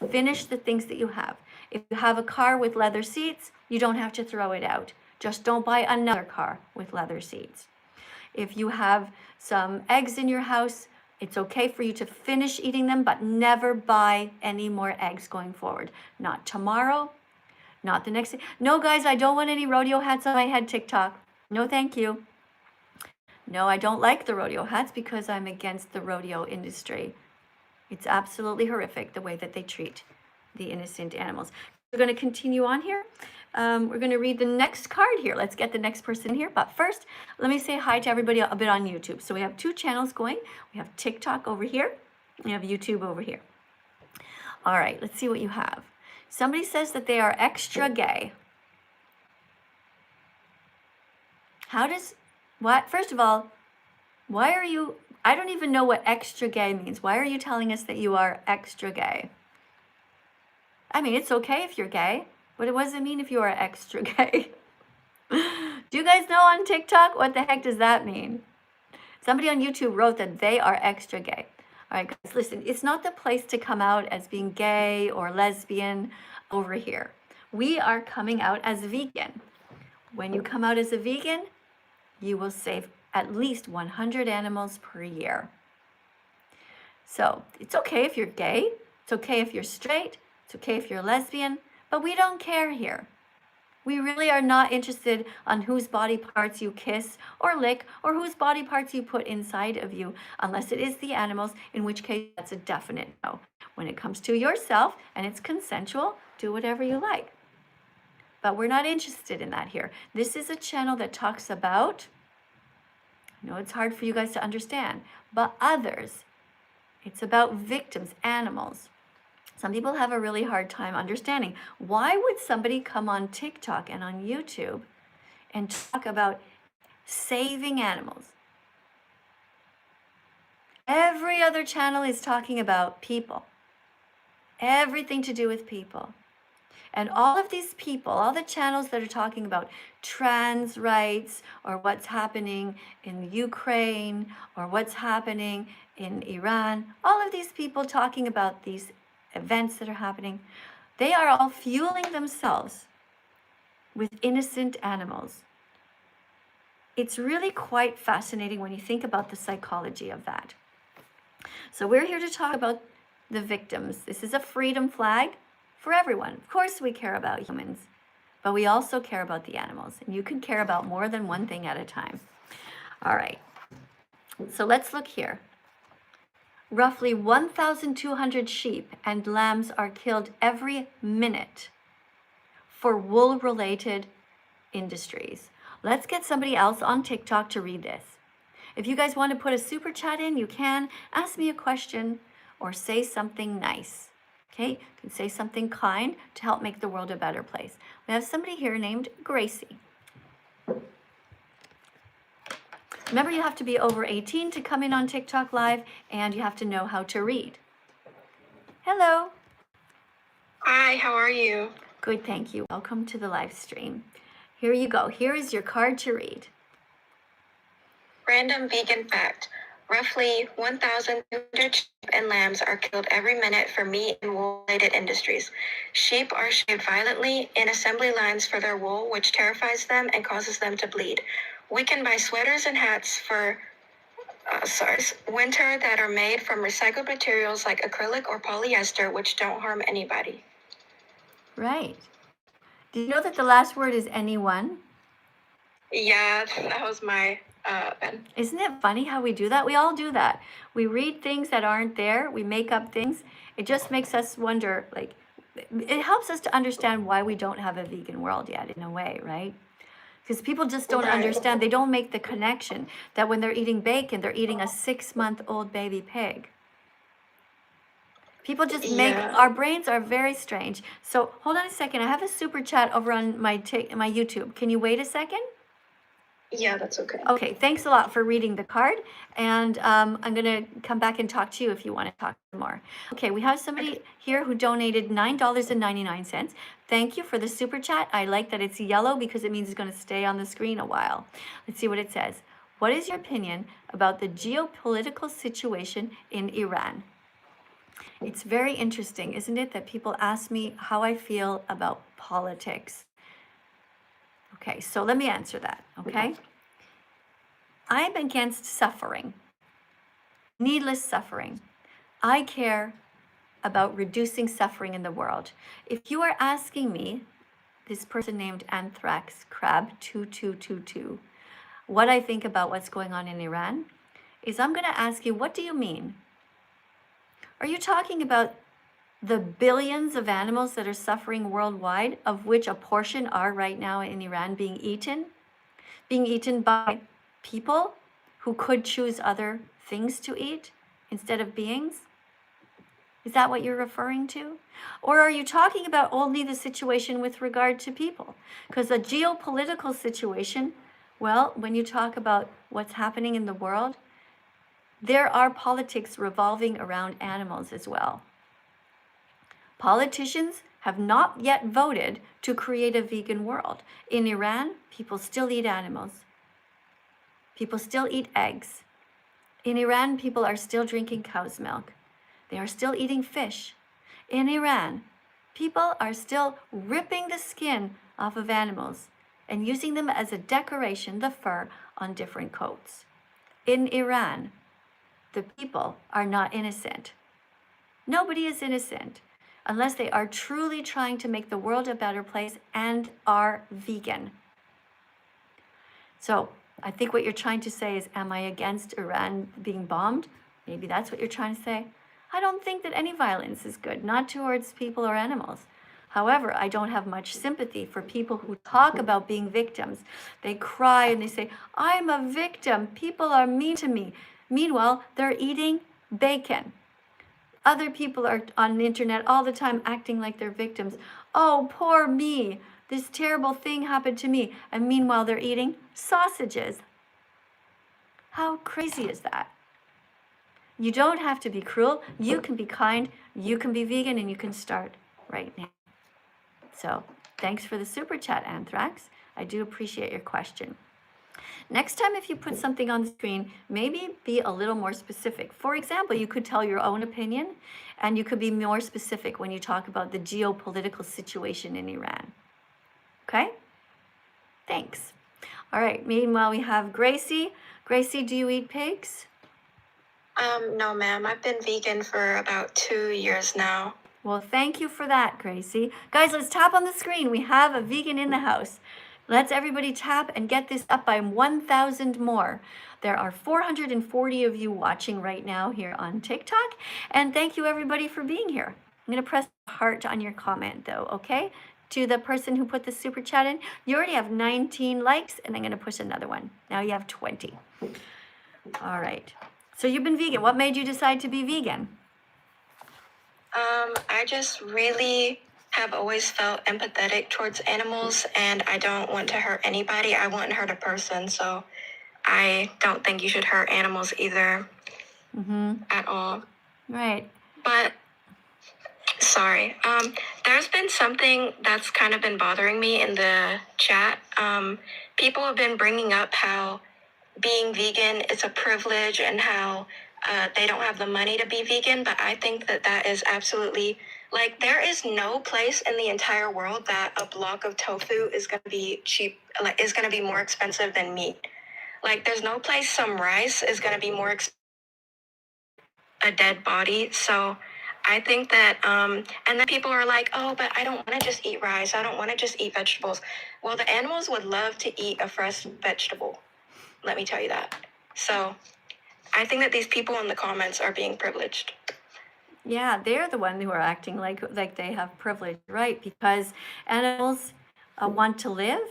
Finish the things that you have. If you have a car with leather seats, you don't have to throw it out. Just don't buy another car with leather seats. If you have some eggs in your house, It's okay for you to finish eating them, but never buy any more eggs going forward. Not tomorrow, not the next day. No, guys, I don't want any rodeo hats on my head, TikTok. No, thank you. No, I don't like the rodeo hats because I'm against the rodeo industry. It's absolutely horrific the way that they treat the innocent animals. We're going to continue on here. We're going to read the next card here. Let's get the next person here. But first, let me say hi to everybody a bit on YouTube. So we have 2 channels going. We have TikTok over here. We have YouTube over here. All right, let's see what you have. Somebody says that they are extra gay. First of all, why are you, I don't even know what extra gay means. Why are you telling us that you are extra gay? I mean, it's okay if you're gay, but what does it mean if you are extra gay? Do you guys know on TikTok, what the heck does that mean? Somebody on YouTube wrote that they are extra gay. All right, guys, listen, it's not the place to come out as being gay or lesbian over here. We are coming out as vegan. When you come out as a vegan, you will save at least 100 animals per year. So it's okay if you're gay, it's okay if you're straight, it's okay if you're lesbian, but we don't care here. We really are not interested on whose body parts you kiss or lick or whose body parts you put inside of you, unless it is the animals, in which case that's a definite no. When it comes to yourself and it's consensual, do whatever you like. But we're not interested in that here. This is a channel that talks about, I know it's hard for you guys to understand, but others. It's about victims, animals. Some people have a really hard time understanding. Why would somebody come on TikTok and on YouTube and talk about saving animals? Every other channel is talking about people. Everything to do with people. And all of these people, all the channels that are talking about trans rights or what's happening in Ukraine or what's happening in Iran, all of these people talking about these events that are happening, they are all fueling themselves with innocent animals. It's really quite fascinating when you think about the psychology of that. So we're here to talk about the victims. This is a freedom flag for everyone. Of course we care about humans, but we also care about the animals. And you can care about more than one thing at a time. All right, so let's look here. Roughly 1,200 sheep and lambs are killed every minute for wool-related industries. Let's get somebody else on TikTok to read this. If you guys want to put a super chat in, you can ask me a question or say something nice. Okay, you can say something kind to help make the world a better place. We have somebody here named Gracie. Remember, you have to be over 18 to come in on TikTok Live, and you have to know how to read. Hello. Hi, how are you? Good, thank you. Welcome to the live stream. Here you go. Here is your card to read. Random vegan fact. Roughly 1,200 sheep and lambs are killed every minute for meat and wool-related industries. Sheep are shaved violently in assembly lines for their wool, which terrifies them and causes them to bleed. We can buy sweaters and hats for winter that are made from recycled materials like acrylic or polyester, which don't harm anybody. Right. Do you know that the last word is anyone? Yeah, that was my pen. Isn't it funny how we do that? We all do that. We read things that aren't there. We make up things. It just makes us wonder, like, it helps us to understand why we don't have a vegan world yet, in a way, right? Because people just don't understand. They don't make the connection that when they're eating bacon, they're eating a 6-month-old baby pig. People just make, our brains are very strange. So hold on a second. I have a super chat over on my YouTube. Can you wait a second? Yeah, that's okay. Okay, thanks a lot for reading the card. And I'm going to come back and talk to you if you want to talk more. Okay, we have somebody here who donated $9.99. Thank you for the super chat. I like that it's yellow because it means it's going to stay on the screen a while. Let's see what it says. What is your opinion about the geopolitical situation in Iran? It's very interesting, isn't it, that people ask me how I feel about politics. Okay, so let me answer that, okay? I'm against suffering. needless suffering. I care about reducing suffering in the world. If you are asking me, this person named Anthrax Crab 2222, what I think about what's going on in Iran, is I'm going to ask you, what do you mean? Are you talking about the billions of animals that are suffering worldwide, of which a portion are right now in Iran being eaten by people who could choose other things to eat instead of beings? Is that what you're referring to? Or are you talking about only the situation with regard to people? Because the geopolitical situation, well, when you talk about what's happening in the world, there are politics revolving around animals as well. Politicians have not yet voted to create a vegan world. In Iran, people still eat animals. People still eat eggs. In Iran, people are still drinking cow's milk. They are still eating fish. In Iran, people are still ripping the skin off of animals and using them as a decoration, the fur, on different coats. In Iran, the people are not innocent. Nobody is innocent unless they are truly trying to make the world a better place and are vegan. So I think what you're trying to say is, am I against Iran being bombed? Maybe that's what you're trying to say. I don't think that any violence is good, not towards people or animals. However, I don't have much sympathy for people who talk about being victims. They cry and they say, I'm a victim. People are mean to me. Meanwhile, they're eating bacon. Other people are on the internet all the time acting like they're victims. Oh, poor me. This terrible thing happened to me. And meanwhile, they're eating sausages. How crazy is that? You don't have to be cruel. You can be kind. You can be vegan, and you can start right now. So thanks for the super chat, Anthrax. I do appreciate your question. Next time, if you put something on the screen, maybe be a little more specific. For example, you could tell your own opinion, and you could be more specific when you talk about the geopolitical situation in Iran. Okay? Thanks. All right, meanwhile, we have Gracie. Gracie, do you eat pigs? No, ma'am. I've been vegan for about 2 years now. Well, thank you for that, Gracie. Guys, let's tap on the screen. We have a vegan in the house. Let's everybody tap and get this up by 1,000 more. There are 440 of you watching right now here on TikTok. And thank you, everybody, for being here. I'm going to press heart on your comment, though, okay? To the person who put the super chat in. You already have 19 likes, and I'm going to push another one. Now you have 20. All right. So you've been vegan. What made you decide to be vegan? I just really have always felt empathetic towards animals, and I don't want to hurt anybody. I wouldn't hurt a person, so I don't think you should hurt animals either at all. Right. But, sorry, there's been something that's kind of been bothering me in the chat. People have been bringing up how being vegan is a privilege and how they don't have the money to be vegan, but I think that that is absolutely, like, there is no place in the entire world that a block of tofu is going to be cheap, like, is going to be more expensive than meat. Like, there's no place some rice is going to be more expensive than a dead body. So I think that, and then people are like, oh, but I don't want to just eat rice. I don't want to just eat vegetables. Well, the animals would love to eat a fresh vegetable. Let me tell you that. So I think that these people in the comments are being privileged. Yeah, they're the one who are acting like they have privilege, right? Because animals want to live,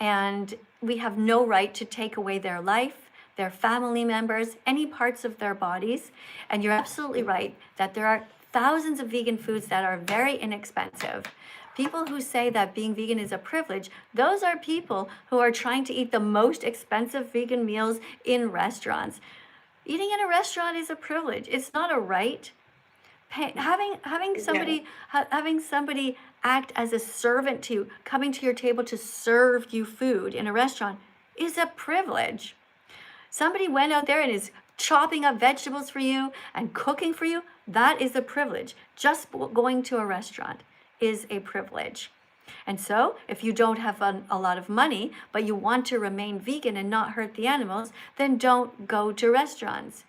and we have no right to take away their life, their family members, any parts of their bodies. And you're absolutely right that there are thousands of vegan foods that are very inexpensive. People who say that being vegan is a privilege, those are people who are trying to eat the most expensive vegan meals in restaurants. Eating in a restaurant is a privilege. It's not a right. Having somebody act as a servant to you, coming to your table to serve you food in a restaurant is a privilege. Somebody went out there and is chopping up vegetables for you and cooking for you. That is a privilege. Just going to a restaurant is a privilege. And so if you don't have a lot of money, but you want to remain vegan and not hurt the animals, then don't go to restaurants.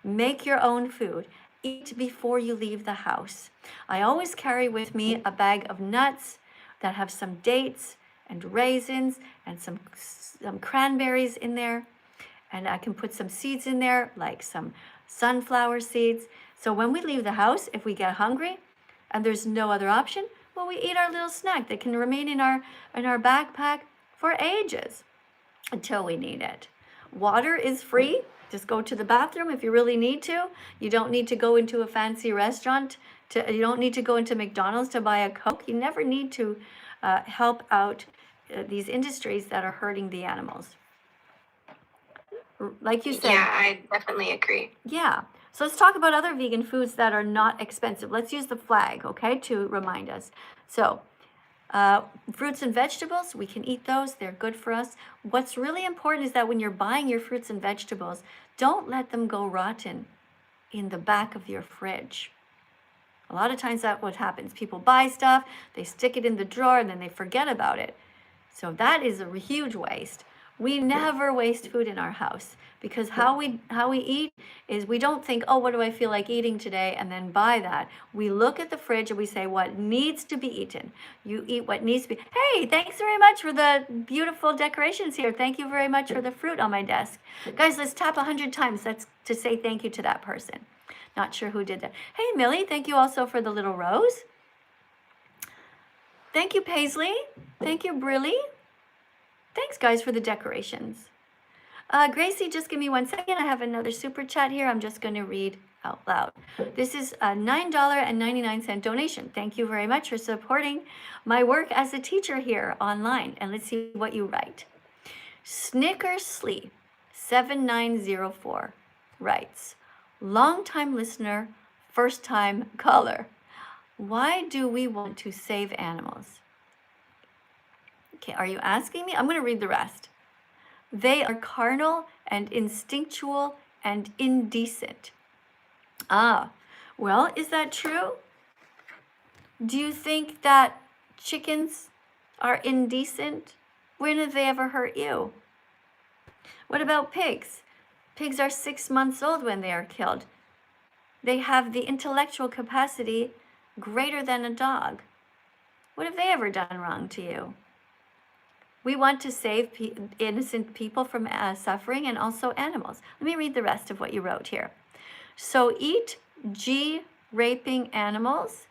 Make your own food. Eat before you leave the house. I always carry with me a bag of nuts that have some dates and raisins and some cranberries in there. And I can put some seeds in there, like some sunflower seeds. So when we leave the house, if we get hungry and there's no other option, well, we eat our little snack that can remain in our backpack for ages until we need it. Water is free. Just go to the bathroom if you really need to. You don't need to go into a fancy restaurant. You don't need to go into McDonald's to buy a Coke. You never need to help out these industries that are hurting the animals. Like you said. Yeah, I definitely agree. Yeah. So let's talk about other vegan foods that are not expensive. Let's use the flag, okay, to remind us. So fruits and vegetables, we can eat those. They're good for us. What's really important is that when you're buying your fruits and vegetables, don't let them go rotten in the back of your fridge. A lot of times that's what happens. People buy stuff, they stick it in the drawer, and then they forget about it. So that is a huge waste. We never waste food in our house because how we eat is we don't think, oh, what do I feel like eating today, and then buy that. We look at the fridge and we say what needs to be eaten. You eat what needs to be. Hey, thanks very much for the beautiful decorations here. Thank you very much for the fruit on my desk. Guys, let's tap 100 times. That's to say thank you to that person. Not sure who did that. Hey, Millie, thank you also for the little rose. Thank you, Paisley. Thank you, Brilly. Thanks, guys, for the decorations. Gracie, just give me 1 second. I have another super chat here. I'm just going to read out loud. This is a $9.99 donation. Thank you very much for supporting my work as a teacher here online. And let's see what you write. Snickerslee 7904 writes, long-time listener, first-time caller. Why do we want to save animals? Okay, are you asking me? I'm going to read the rest. They are carnal and instinctual and indecent. Ah, well, is that true? Do you think that chickens are indecent? When have they ever hurt you? What about pigs? Pigs are 6 months old when they are killed. They have the intellectual capacity greater than a dog. What have they ever done wrong to you? We want to save innocent people from suffering and also animals. Let me read the rest of what you wrote here. So eat G raping animals.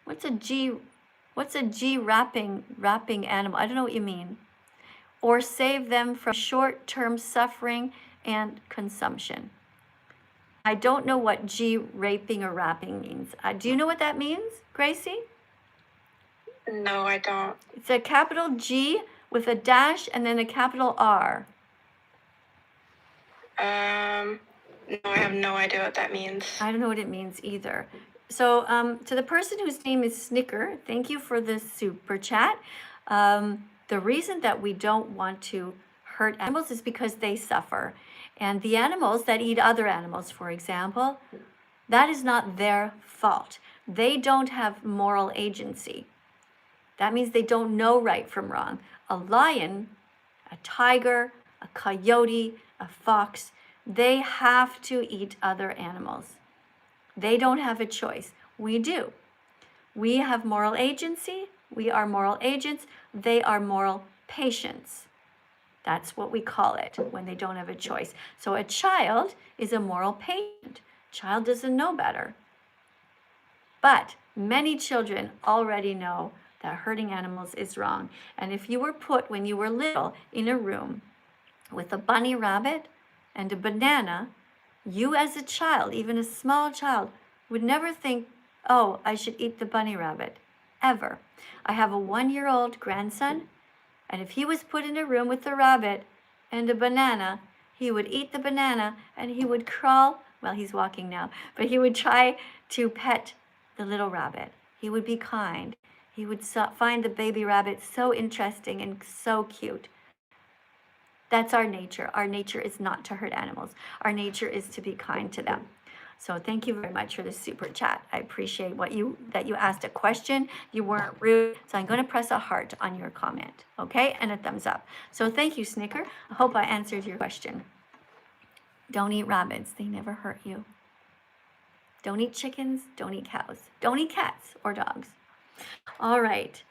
What's a G wrapping animal? I don't know what you mean. Or save them from short-term suffering and consumption. I don't know what G raping or wrapping means. Do you know what that means, Gracie? No, I don't. It's a capital G with a dash and then a capital R. No, I have no idea what that means. I don't know what it means either. So to the person whose name is Snicker, thank you for the super chat. The reason that we don't want to hurt animals is because they suffer. And the animals that eat other animals, for example, that is not their fault. They don't have moral agency. That means they don't know right from wrong. A lion, a tiger, a coyote, a fox, they have to eat other animals. They don't have a choice. We do. We have moral agency. We are moral agents. They are moral patients. That's what we call it when they don't have a choice. So a child is a moral patient. Child doesn't know better. But many children already know that hurting animals is wrong. And if you were put when you were little in a room with a bunny rabbit and a banana, you as a child, even a small child, would never think, oh, I should eat the bunny rabbit, ever. I have a 1-year-old grandson, and if he was put in a room with a rabbit and a banana, he would eat the banana and he would crawl, well, he's walking now, but he would try to pet the little rabbit. He would be kind. He would find the baby rabbit so interesting and so cute. That's our nature. Our nature is not to hurt animals. Our nature is to be kind to them. So thank you very much for the super chat. I appreciate that you asked a question. You weren't rude. So I'm going to press a heart on your comment, okay? And a thumbs up. So thank you, Snicker. I hope I answered your question. Don't eat rabbits. They never hurt you. Don't eat chickens. Don't eat cows. Don't eat cats or dogs. All right.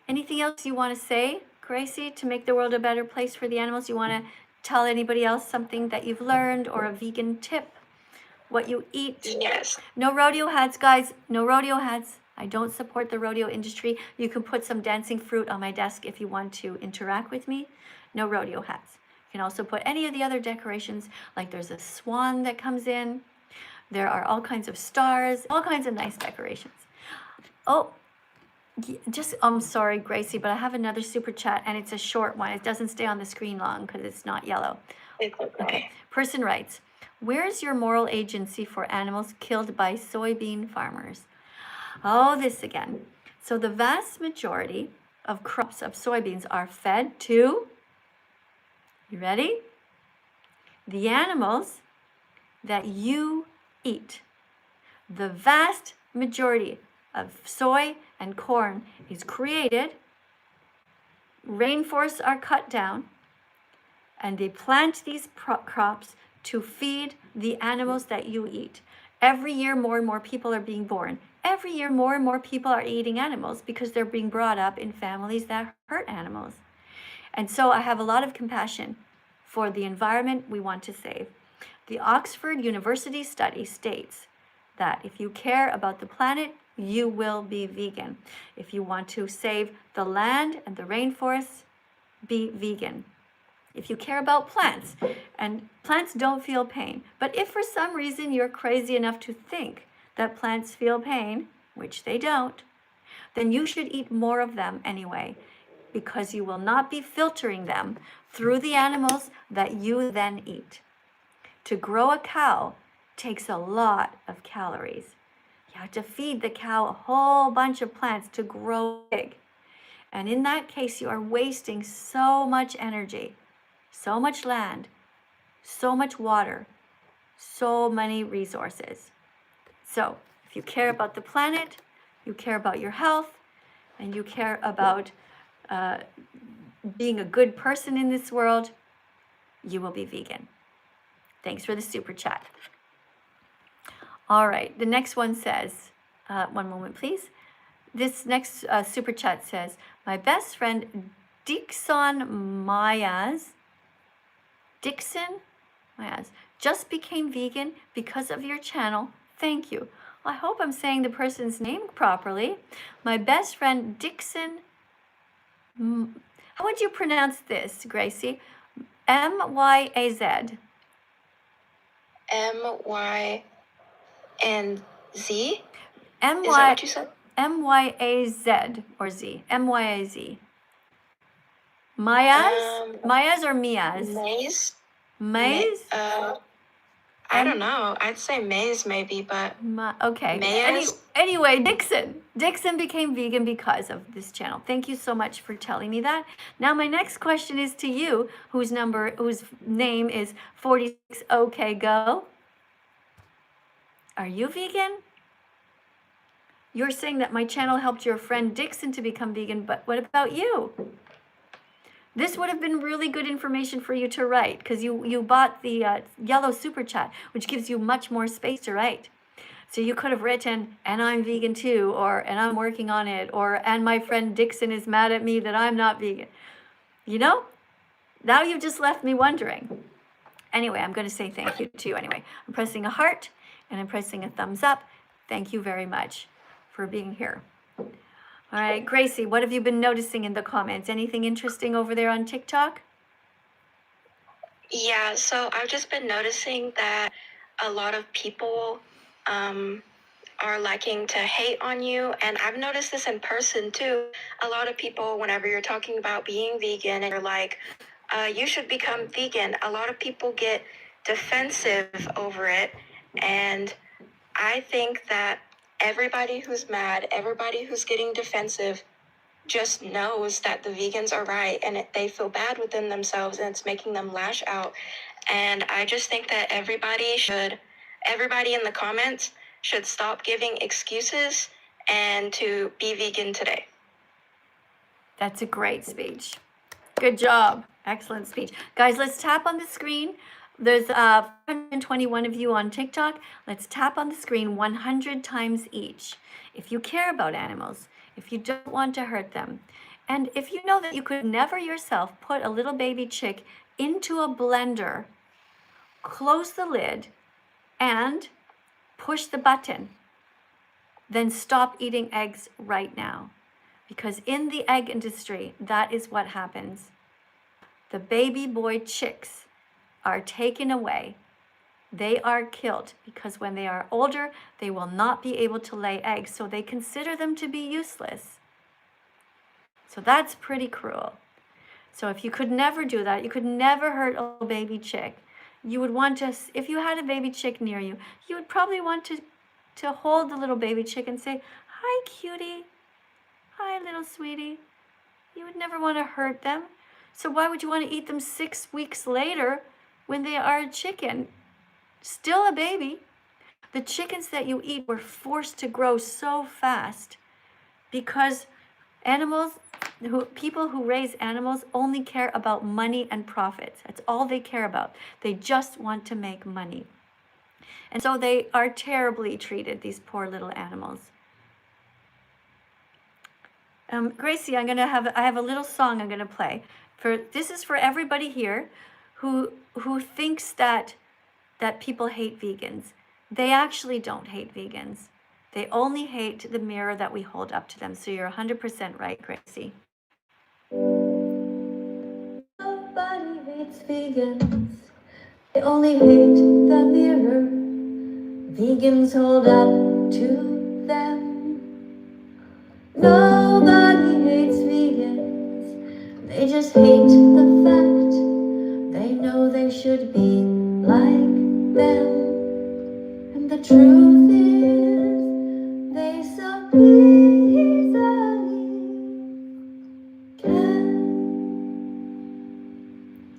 Anything else you want to say, Gracie, to make the world a better place for the animals? You want to tell anybody else something that you've learned or a vegan tip? What you eat? Yes. No rodeo hats, guys. No rodeo hats. I don't support the rodeo industry. You can put some dancing fruit on my desk if you want to interact with me. No rodeo hats. You can also put any of the other decorations, like there's a swan that comes in. There are all kinds of stars, all kinds of nice decorations. Oh, I'm sorry, Gracie, but I have another super chat and it's a short one. It doesn't stay on the screen long because it's not yellow. It's okay. Okay. Person writes, where's your moral agency for animals killed by soybean farmers? Oh, this again. So the vast majority of crops of soybeans are fed to, you ready? The animals that you eat. The vast majority of soy and corn is created, rainforests are cut down, and they plant these crops to feed the animals that you eat. Every year, more and more people are being born. Every year, more and more people are eating animals because they're being brought up in families that hurt animals. And so I have a lot of compassion for the environment we want to save. The Oxford University study states that if you care about the planet, you will be vegan. If you want to save the land and the rainforests, be vegan. If you care about plants, and plants don't feel pain, but if for some reason you're crazy enough to think that plants feel pain, which they don't, then you should eat more of them anyway, because you will not be filtering them through the animals that you then eat. To grow a cow takes a lot of calories. You have to feed the cow a whole bunch of plants to grow big. And in that case, you are wasting so much energy, so much land, so much water, so many resources. So if you care about the planet, you care about your health, and you care about being a good person in this world, you will be vegan. Thanks for the super chat. All right, the next one says, one moment please. This next super chat says, my best friend Dixon Myers just became vegan because of your channel. Thank you. I hope I'm saying the person's name properly. My best friend Dixon, how would you pronounce this, Gracie? M-Y-A-Z. M-Y-and-Z? M-Y, Is that what you said? M-Y-A-Z or Z. M-Y-A-Z. Mayas? Mayas or Mias? Maze? Maze? I don't know. I'd say Maze maybe, but okay. Mayas? Anyway, Dixon became vegan because of this channel. Thank you so much for telling me that. Now my next question is to you, whose name is 46 OK Go. Are you vegan? You're saying that my channel helped your friend Dixon to become vegan, but what about you? This would have been really good information for you to write because you bought the yellow super chat, which gives you much more space to write. So you could have written, and I'm vegan too, or, and I'm working on it, or, and my friend Dixon is mad at me that I'm not vegan. You know? Now you've just left me wondering. Anyway, I'm going to say thank you to you anyway. I'm pressing a heart, and I'm pressing a thumbs up. Thank you very much for being here. All right, Gracie, what have you been noticing in the comments? Anything interesting over there on TikTok? Yeah, so I've just been noticing that a lot of people are liking to hate on you, and I've noticed this in person too. A lot of people, whenever you're talking about being vegan and you're like, you should become vegan, a lot of people get defensive over it, and I think that everybody who's mad, everybody who's getting defensive just knows that the vegans are right and they feel bad within themselves and it's making them lash out. And I just think that everybody in the comments should stop giving excuses and to be vegan today. That's a great speech. Good job. Excellent speech. Guys, let's tap on the screen There's 421 of you on TikTok. Let's tap on the screen 100 times each. If you care about animals, if you don't want to hurt them, and if you know that you could never yourself put a little baby chick into a blender, close the lid, and push the button, then stop eating eggs right now. Because in the egg industry, that is what happens. The baby boy chicks are taken away. They are killed because when they are older, they will not be able to lay eggs, so they consider them to be useless. So that's pretty cruel. So if you could never do that, you could never hurt a little baby chick. You would want to, if you had a baby chick near you, you would probably want to hold the little baby chick and say, "Hi, cutie. Hi, little sweetie." You would never want to hurt them. So why would you want to eat them 6 weeks later when they are a chicken? Still a baby. The chickens that you eat were forced to grow so fast because people who raise animals only care about money and profits. That's all they care about. They just want to make money. And so they are terribly treated, these poor little animals. Gracie, I have a little song I'm gonna play. This is for everybody here who thinks that people hate vegans. They actually don't hate vegans. They only hate the mirror that we hold up to them. So you're 100% right, Gracie. Nobody hates vegans. They only hate the mirror vegans hold up to them. Nobody hates vegans. They just hate the fact they know they should be like them. And the truth is, they so easily can.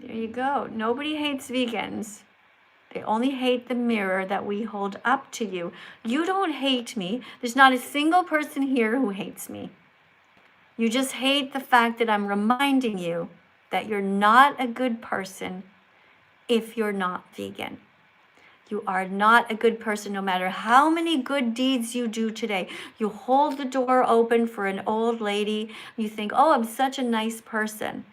There you go. Nobody hates vegans. They only hate the mirror that we hold up to you. You don't hate me. There's not a single person here who hates me. You just hate the fact that I'm reminding you that you're not a good person if you're not vegan. You are not a good person no matter how many good deeds you do today. You hold the door open for an old lady. You think, "Oh, I'm such a nice person."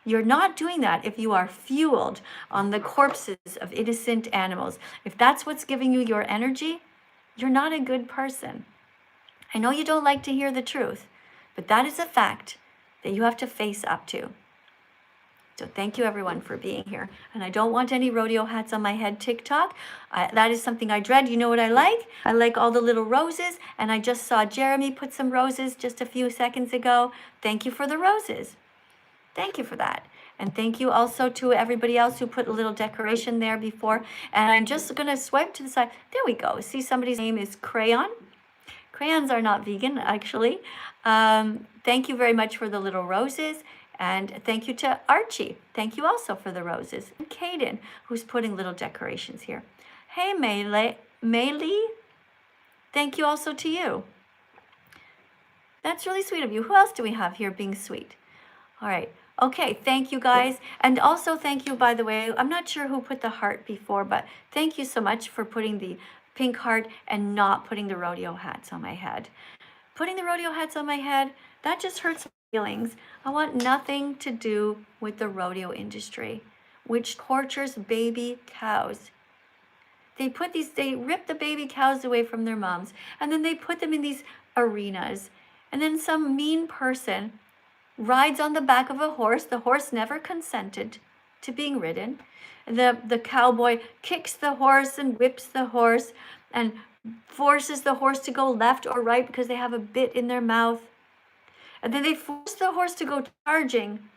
You're not doing that if you are fueled on the corpses of innocent animals. If that's what's giving you your energy, you're not a good person. I know you don't like to hear the truth, but that is a fact that you have to face up to. So thank you everyone for being here. And I don't want any rodeo hats on my head TikTok. That is something I dread. You know what I like? I like all the little roses. And I just saw Jeremy put some roses just a few seconds ago. Thank you for the roses. Thank you for that. And thank you also to everybody else who put a little decoration there before. And I'm just going to swipe to the side. There we go. See, somebody's name is Crayon. Crayons are not vegan, actually. Thank you very much for the little roses. And thank you to Archie. Thank you also for the roses. And Kaden, who's putting little decorations here. Hey, Maylee. Thank you also to you. That's really sweet of you. Who else do we have here being sweet? All right. Okay, thank you guys. And also thank you, by the way, I'm not sure who put the heart before, but thank you so much for putting the pink heart and not putting the rodeo hats on my head. Putting the rodeo hats on my head, that just hurts my feelings. I want nothing to do with the rodeo industry, which tortures baby cows. They rip the baby cows away from their moms, and then they put them in these arenas. And then some mean person rides on the back of a horse. The horse never consented to being ridden. The cowboy kicks the horse and whips the horse and forces the horse to go left or right because they have a bit in their mouth. And then they force the horse to go charging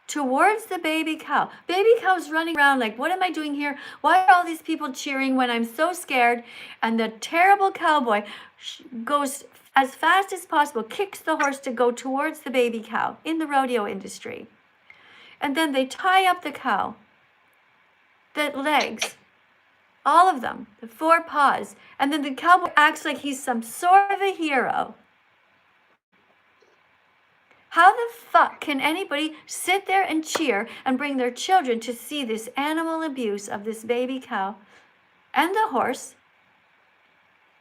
towards the baby cow. Baby cow's running around like, "What am I doing here? Why are all these people cheering when I'm so scared?" And the terrible cowboy goes as fast as possible, kicks the horse to go towards the baby cow in the rodeo industry. And then they tie up the cow, the legs, all of them, the 4 paws. And then the cowboy acts like he's some sort of a hero. How the fuck can anybody sit there and cheer and bring their children to see this animal abuse of this baby cow and the horse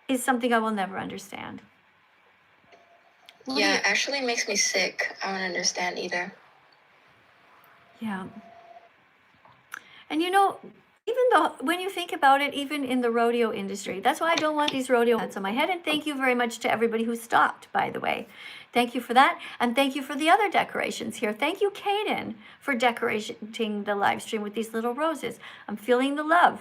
is something I will never understand. Yeah, it actually makes me sick. I don't understand either. Yeah. And you know, even though, when you think about it, even in the rodeo industry, that's why I don't want these rodeo hats on my head. And thank you very much to everybody who stopped, by the way. Thank you for that. And thank you for the other decorations here. Thank you, Kaden, for decorating the live stream with these little roses. I'm feeling the love.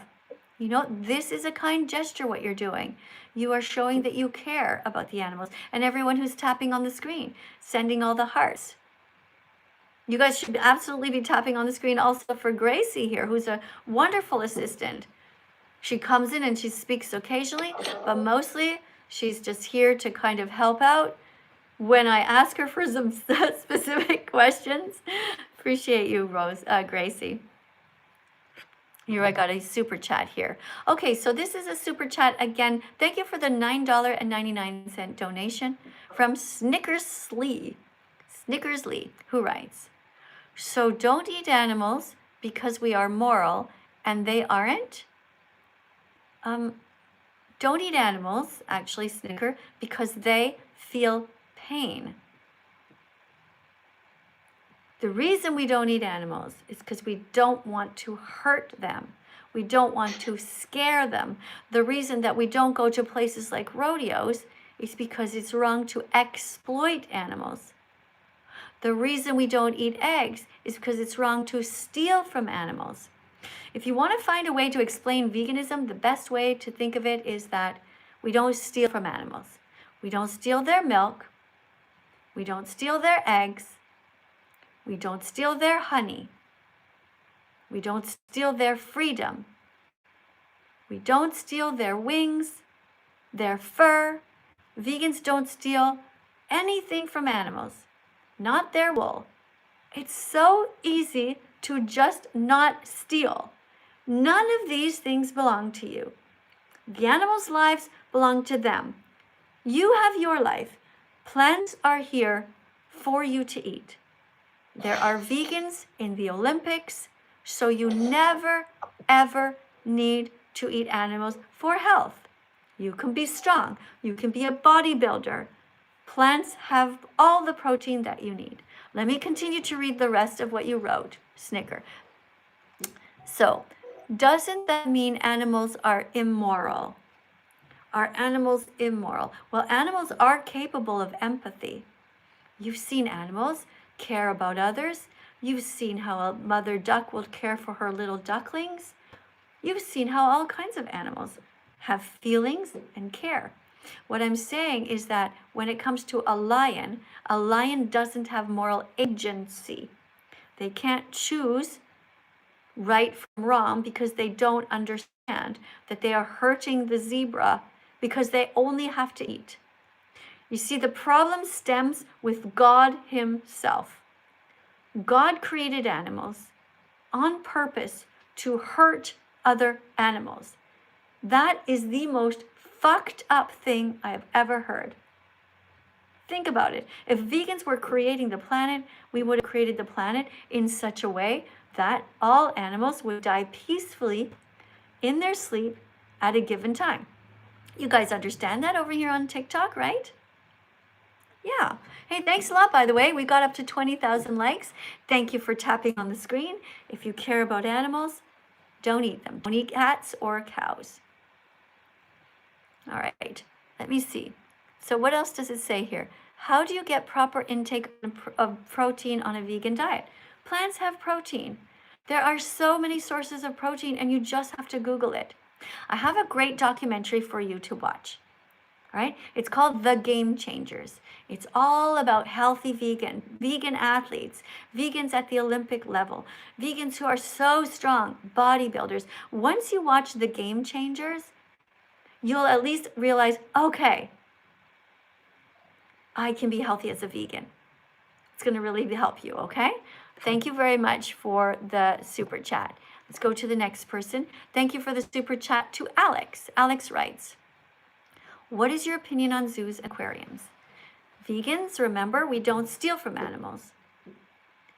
You know, this is a kind gesture, what you're doing. You are showing that you care about the animals. And everyone who's tapping on the screen, sending all the hearts. You guys should absolutely be tapping on the screen also for Gracie here, who's a wonderful assistant. She comes in and she speaks occasionally, but mostly she's just here to kind of help out when I ask her for some specific questions. Appreciate you, Gracie. Here, I got a super chat here. Okay, so this is a super chat again. Thank you for the $9.99 donation from Snickersley, who writes, so don't eat animals because we are moral and they aren't? Don't eat animals, actually, Snicker, because they feel pain. The reason we don't eat animals is because we don't want to hurt them. We don't want to scare them. The reason that we don't go to places like rodeos is because it's wrong to exploit animals. The reason we don't eat eggs is because it's wrong to steal from animals. If you want to find a way to explain veganism, the best way to think of it is that we don't steal from animals. We don't steal their milk. We don't steal their eggs. We don't steal their honey. We don't steal their freedom. We don't steal their wings, their fur. Vegans don't steal anything from animals, not their wool. It's so easy to just not steal. None of these things belong to you. The animals' lives belong to them. You have your life. Plants are here for you to eat. There are vegans in the Olympics, so you never, ever need to eat animals for health. You can be strong. You can be a bodybuilder. Plants have all the protein that you need. Let me continue to read the rest of what you wrote, Snicker. So, doesn't that mean animals are immoral? Are animals immoral? Well, animals are capable of empathy. You've seen animals care about others. You've seen how a mother duck will care for her little ducklings. You've seen how all kinds of animals have feelings and care. What I'm saying is that when it comes to a lion doesn't have moral agency. They can't choose right from wrong because they don't understand that they are hurting the zebra because they only have to eat. You see, the problem stems with God Himself. God created animals on purpose to hurt other animals. That is the most fucked up thing I have ever heard. Think about it. If vegans were creating the planet, we would have created the planet in such a way that all animals would die peacefully in their sleep at a given time. You guys understand that over here on TikTok, right? Yeah. Hey, thanks a lot, by the way. We got up to 20,000 likes. Thank you for tapping on the screen. If you care about animals, don't eat them. Don't eat cats or cows. All right. Let me see. So what else does it say here? How do you get proper intake of protein on a vegan diet? Plants have protein. There are so many sources of protein, and you just have to Google it. I have a great documentary for you to watch. All right? It's called The Game Changers. It's all about healthy vegan athletes, vegans at the Olympic level, vegans who are so strong, bodybuilders. Once you watch The Game Changers, you'll at least realize, okay, I can be healthy as a vegan. It's going to really help you, okay? Thank you very much for the super chat. Let's go to the next person. Thank you for the super chat to Alex. Alex writes, what is your opinion on zoos and aquariums? Vegans, remember, we don't steal from animals.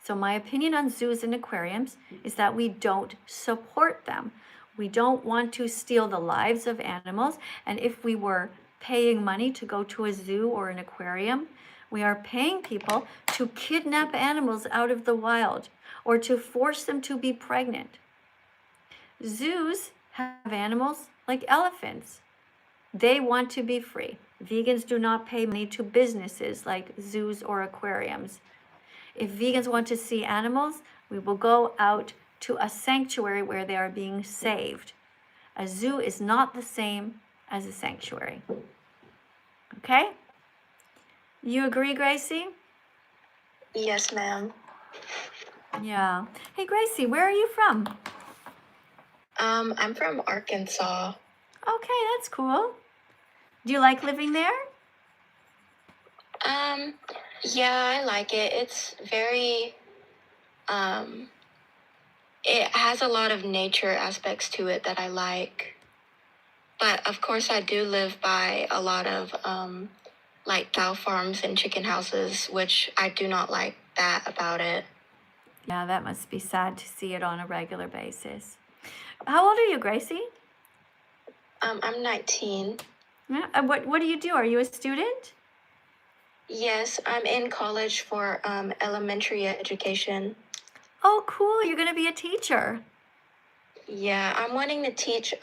So my opinion on zoos and aquariums is that we don't support them. We don't want to steal the lives of animals. And if we were paying money to go to a zoo or an aquarium, we are paying people to kidnap animals out of the wild or to force them to be pregnant. Zoos have animals like elephants. They want to be free. Vegans do not pay money to businesses like zoos or aquariums. If vegans want to see animals, we will go out to a sanctuary where they are being saved. A zoo is not the same as a sanctuary. Okay? You agree, Gracie? Yes, ma'am. Yeah. Hey, Gracie, where are you from? I'm from Arkansas. Okay, that's cool. Do you like living there? Yeah, I like it. It's very, it has a lot of nature aspects to it that I like. But of course, I do live by a lot of, like cow farms and chicken houses, which I do not like that about it. Yeah, that must be sad to see it on a regular basis. How old are you, Gracie? I'm 19. Yeah. What do you do? Are you a student? Yes, I'm in college for elementary education. Oh, cool. You're going to be a teacher. Yeah, I'm wanting to teach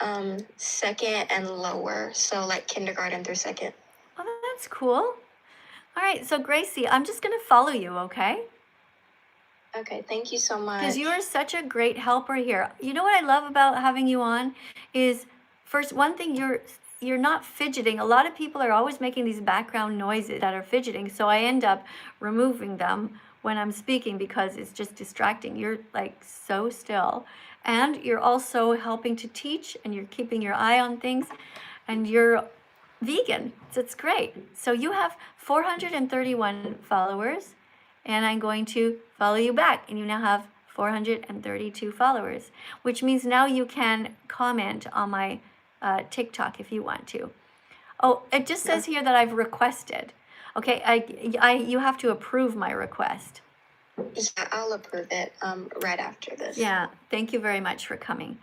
second and lower, so like kindergarten through second. Oh, that's cool. All right. So, Gracie, I'm just going to follow you, okay? Okay, thank you so much. Because you are such a great helper here. You know what I love about having you on is, first, one thing, you're not fidgeting. A lot of people are always making these background noises that are fidgeting, so I end up removing them when I'm speaking because it's just distracting. You're like so still. And you're also helping to teach, and you're keeping your eye on things, and you're vegan. So it's great. So you have 431 followers, and I'm going to follow you back, and you now have 432 followers, which means now you can comment on my TikTok if you want to. Oh, it just says here that I've requested. Okay, you have to approve my request. Yeah, I'll approve it right after this. Yeah, thank you very much for coming.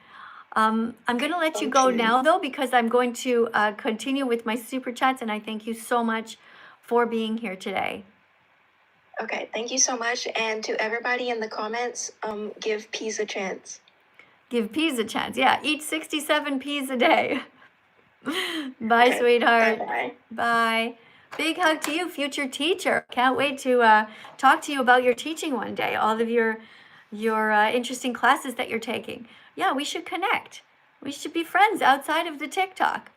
I'm going to let you go now, though, because I'm going to continue with my super chats, and I thank you so much for being here today. Okay, thank you so much. And to everybody in the comments, give peas a chance. Give peas a chance. Yeah, eat 67 peas a day. Bye, Okay, sweetheart. bye-bye. Bye. Big hug to you, future teacher. Can't wait to talk to you about your teaching one day, all of your interesting classes that you're taking. Yeah, we should connect. We should be friends outside of the TikTok.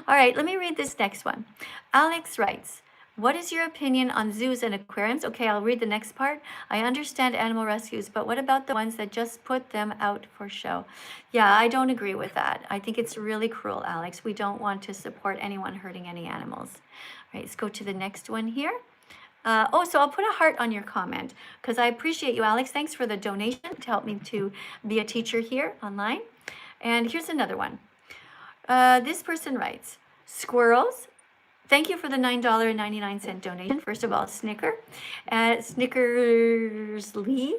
All right, let me read this next one. Alex writes, what is your opinion on zoos and aquariums? Okay, I'll read the next part. I understand animal rescues, but what about the ones that just put them out for show? Yeah, I don't agree with that. I think it's really cruel, Alex. We don't want to support anyone hurting any animals. All right, let's go to the next one here. So I'll put a heart on your comment because I appreciate you, Alex. Thanks for the donation to help me to be a teacher here online. And here's another one. This person writes, squirrels. Thank you for the $9.99 donation. First of all, Snickers Lee.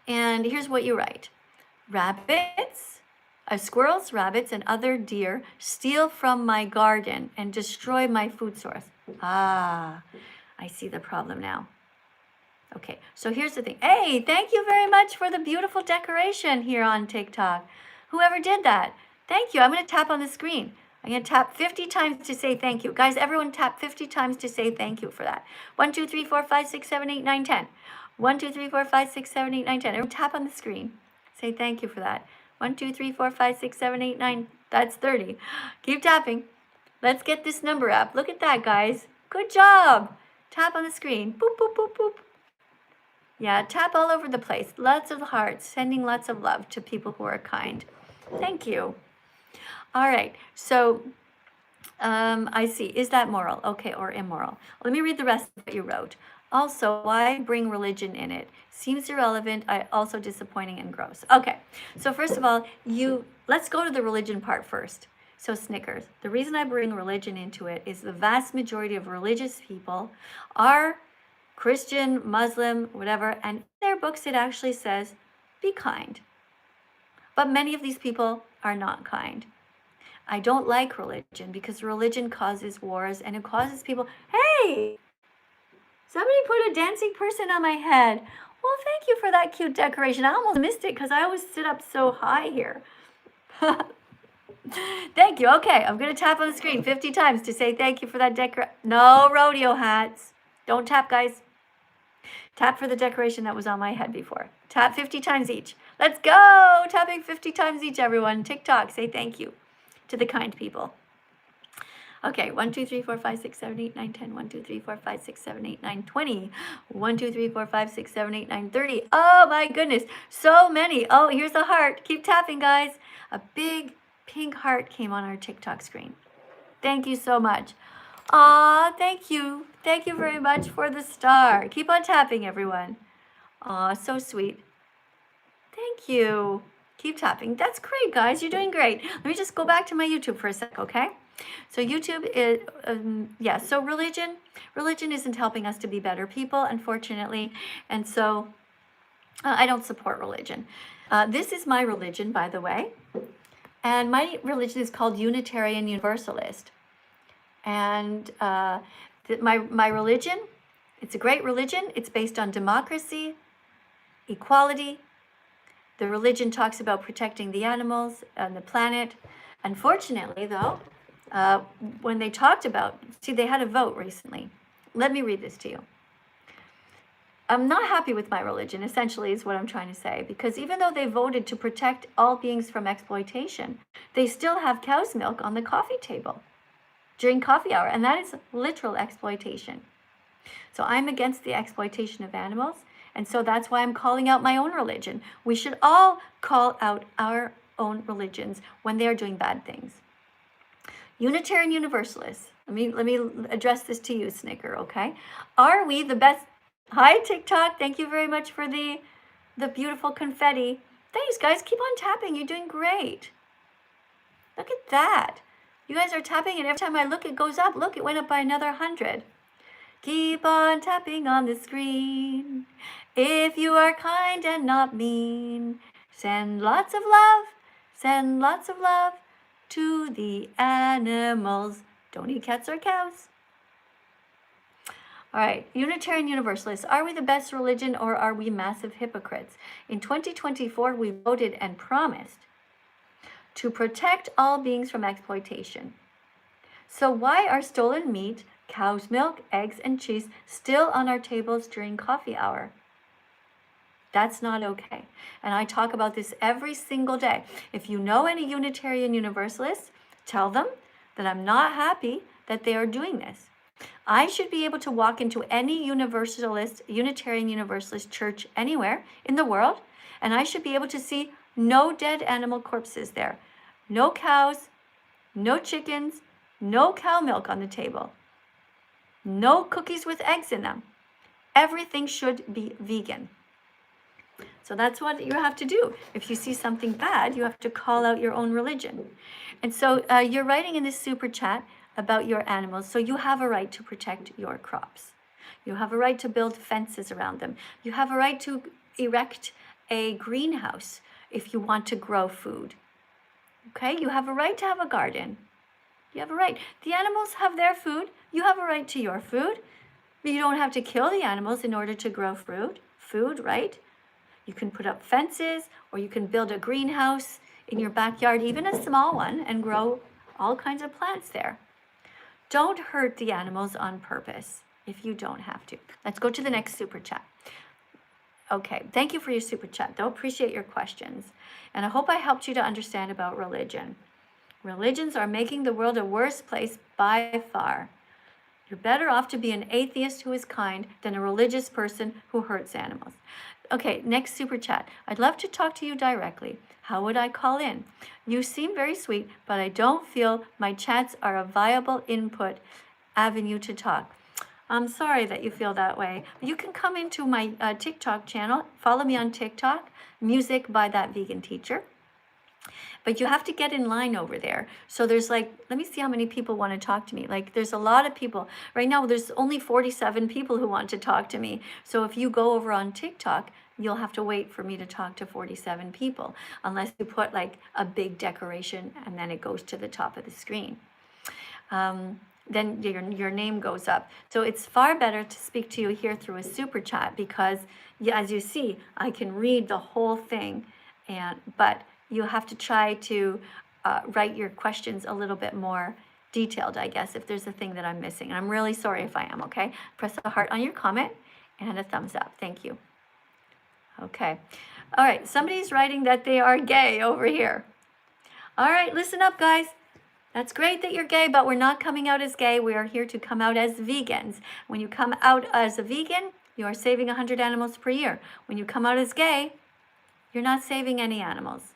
And here's what you write. Rabbits, squirrels, rabbits, and other deer steal from my garden and destroy my food source. Ah, I see the problem now. Okay, so here's the thing. Hey, thank you very much for the beautiful decoration here on TikTok. Whoever did that, thank you. I'm going to tap on the screen. I'm going to tap 50 times to say thank you. Guys, everyone tap 50 times to say thank you for that. 1, 2, 3, 4, 5, 6, 7, 8, 9, 10. 1, 2, 3, 4, 5, 6, 7, 8, 9, 10. Everyone tap on the screen. Say thank you for that. 1, 2, 3, 4, 5, 6, 7, 8, 9. That's 30. Keep tapping. Let's get this number up. Look at that, guys. Good job. Tap on the screen. Boop, boop, boop, boop. Yeah, tap all over the place. Lots of hearts. Sending lots of love to people who are kind. Thank you. All right, so I see. Is that moral? Okay, or immoral? Let me read the rest of what you wrote. Also, why bring religion in it? Seems irrelevant, also disappointing and gross. Okay, so first of all, let's go to the religion part first. So Snickers, the reason I bring religion into it is the vast majority of religious people are Christian, Muslim, whatever, and in their books it actually says, be kind. But many of these people are not kind. I don't like religion because religion causes wars and it causes people, hey, somebody put a dancing person on my head. Well, thank you for that cute decoration. I almost missed it because I always sit up so high here. Thank you. Okay, I'm going to tap on the screen 50 times to say thank you for that decoration. No rodeo hats. Don't tap, guys. Tap for the decoration that was on my head before. Tap 50 times each. Let's go. Tapping 50 times each, everyone. TikTok, say thank you to the kind people. Okay, 1, 2, 3, 4, 5, 6, 7, 8, 9, 10. 1, 2, 3, 4, 5, 6, 7, 8, 9, 20. 1, 2, 3, 4, 5, 6, 7, 8, 9, 30. Oh my goodness, so many. Oh, here's a heart. Keep tapping, guys. A big pink heart came on our TikTok screen. Thank you so much. Aw, thank you. Thank you very much for the star. Keep on tapping, everyone. Aw, so sweet. Thank you. Keep tapping. That's great, guys. You're doing great. Let me just go back to my YouTube for a sec, okay? So YouTube is, so religion isn't helping us to be better people, unfortunately. And so I don't support religion. This is my religion, by the way. And my religion is called Unitarian Universalist. And my religion, it's a great religion. It's based on democracy, equality. The religion talks about protecting the animals and the planet. Unfortunately, though, when they talked about, they had a vote recently. Let me read this to you. I'm not happy with my religion, essentially, is what I'm trying to say, because even though they voted to protect all beings from exploitation, they still have cow's milk on the coffee table during coffee hour, and that is literal exploitation. So I'm against the exploitation of animals, and so that's why I'm calling out my own religion. We should all call out our own religions when they are doing bad things. Unitarian Universalists. Let me address this to you, Snicker, okay? Are we the best? Hi, TikTok. Thank you very much for the beautiful confetti. Thanks, guys. Keep on tapping. You're doing great. Look at that. You guys are tapping, and every time I look, it goes up. Look, it went up by another 100. Keep on tapping on the screen. If you are kind and not mean, send lots of love. Send lots of love to the animals. Don't eat cats or cows. All right, Unitarian Universalists. Are we the best religion or are we massive hypocrites? In 2024, we voted and promised to protect all beings from exploitation. So why are stolen meat, cow's milk, eggs, and cheese still on our tables during coffee hour? That's not okay. And I talk about this every single day. If you know any Unitarian Universalists, tell them that I'm not happy that they are doing this. I should be able to walk into any Unitarian Universalist church anywhere in the world, and I should be able to see no dead animal corpses there. No cows, no chickens, no cow milk on the table. No cookies with eggs in them. Everything should be vegan. So that's what you have to do. If you see something bad, you have to call out your own religion. And so you're writing in this super chat about your animals. So you have a right to protect your crops. You have a right to build fences around them. You have a right to erect a greenhouse if you want to grow food. Okay? You have a right to have a garden. You have a right. The animals have their food. You have a right to your food. But you don't have to kill the animals in order to grow food, right? You can put up fences, or you can build a greenhouse in your backyard, even a small one, and grow all kinds of plants there. Don't hurt the animals on purpose if you don't have to. Let's go to the next super chat. Okay, thank you for your super chat, though. Appreciate your questions. And I hope I helped you to understand about religion. Religions are making the world a worse place by far. You're better off to be an atheist who is kind than a religious person who hurts animals. Okay, next super chat. I'd love to talk to you directly. How would I call in? You seem very sweet, but I don't feel my chats are a viable input avenue to talk. I'm sorry that you feel that way. You can come into my TikTok channel. Follow me on TikTok, Music by That Vegan Teacher. But you have to get in line over there. So there's like, let me see how many people want to talk to me. Like there's a lot of people. Right now there's only 47 people who want to talk to me. So if you go over on TikTok, you'll have to wait for me to talk to 47 people, unless you put like a big decoration and then it goes to the top of the screen. Then your name goes up. So it's far better to speak to you here through a super chat, because as you see, I can read the whole thing, but you have to try to write your questions a little bit more detailed, I guess, if there's a thing that I'm missing. And I'm really sorry if I am, okay? Press a heart on your comment and a thumbs up. Thank you. Okay. All right. Somebody's writing that they are gay over here. All right. Listen up, guys. That's great that you're gay, but we're not coming out as gay. We are here to come out as vegans. When you come out as a vegan, you are saving 100 animals per year. When you come out as gay, you're not saving any animals.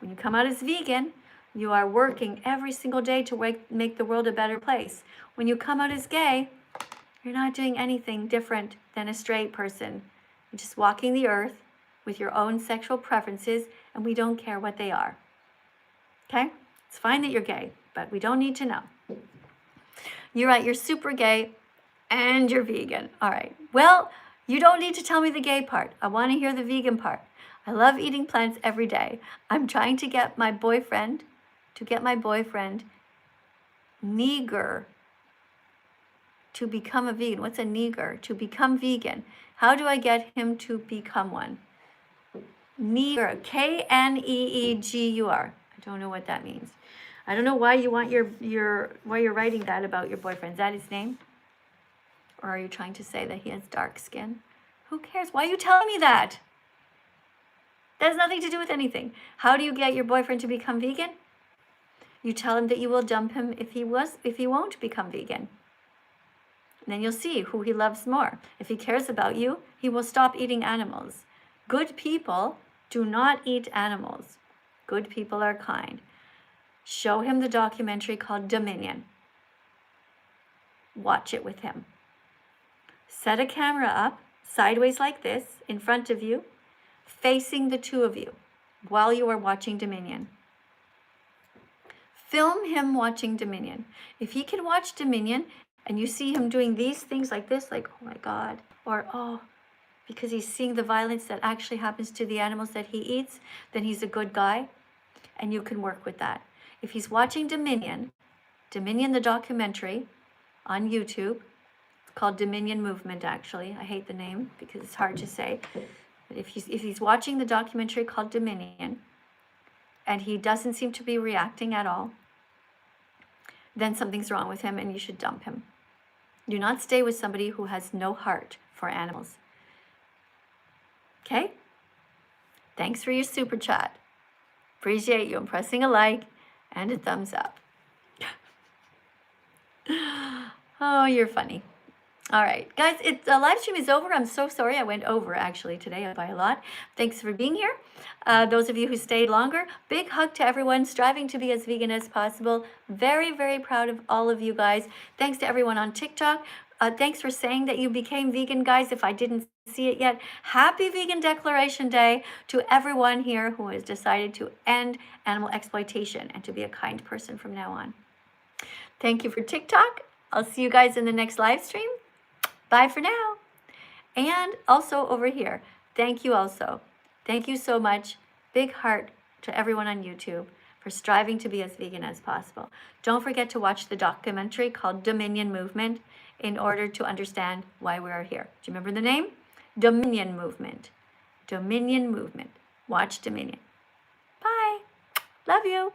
When you come out as vegan, you are working every single day to make the world a better place. When you come out as gay, you're not doing anything different than a straight person. You're just walking the earth with your own sexual preferences, and we don't care what they are. Okay? It's fine that you're gay, but we don't need to know. You're right, you're super gay and you're vegan. All right. Well, you don't need to tell me the gay part. I want to hear the vegan part. I love eating plants every day. I'm trying to get my boyfriend, Neger, to become a vegan. What's a Neger? To become vegan. How do I get him to become one? Neger, K-N-E-E-G-U-R. I don't know what that means. I don't know why you want why you're writing that about your boyfriend. Is that his name? Or are you trying to say that he has dark skin? Who cares? Why are you telling me that? That has nothing to do with anything. How do you get your boyfriend to become vegan? You tell him that you will dump him if he won't become vegan. And then you'll see who he loves more. If he cares about you, he will stop eating animals. Good people do not eat animals. Good people are kind. Show him the documentary called Dominion. Watch it with him. Set a camera up sideways like this in front of you, facing the two of you while you are watching Dominion. Film him watching Dominion. If he can watch Dominion and you see him doing these things like this, like, oh my God, or oh, because he's seeing the violence that actually happens to the animals that he eats, then he's a good guy, and you can work with that. If he's watching Dominion the documentary on YouTube, it's called Dominion Movement, actually. I hate the name because it's hard to say. But if he's watching the documentary called Dominion, and he doesn't seem to be reacting at all, then something's wrong with him and you should dump him. Do not stay with somebody who has no heart for animals. Okay? Thanks for your super chat. Appreciate you. I'm pressing a like and a thumbs up. Oh, you're funny. All right, guys, the live stream is over. I'm so sorry I went over actually today by a lot. Thanks for being here. Those of you who stayed longer, big hug to everyone striving to be as vegan as possible. Very, very proud of all of you guys. Thanks to everyone on TikTok. Thanks for saying that you became vegan, guys. If I didn't see it yet, happy Vegan Declaration Day to everyone here who has decided to end animal exploitation and to be a kind person from now on. Thank you for TikTok. I'll see you guys in the next live stream. Bye for now. And also over here, thank you also. Thank you so much. Big heart to everyone on YouTube for striving to be as vegan as possible. Don't forget to watch the documentary called Dominion Movement in order to understand why we are here. Do you remember the name? Dominion Movement. Dominion Movement. Watch Dominion. Bye. Love you.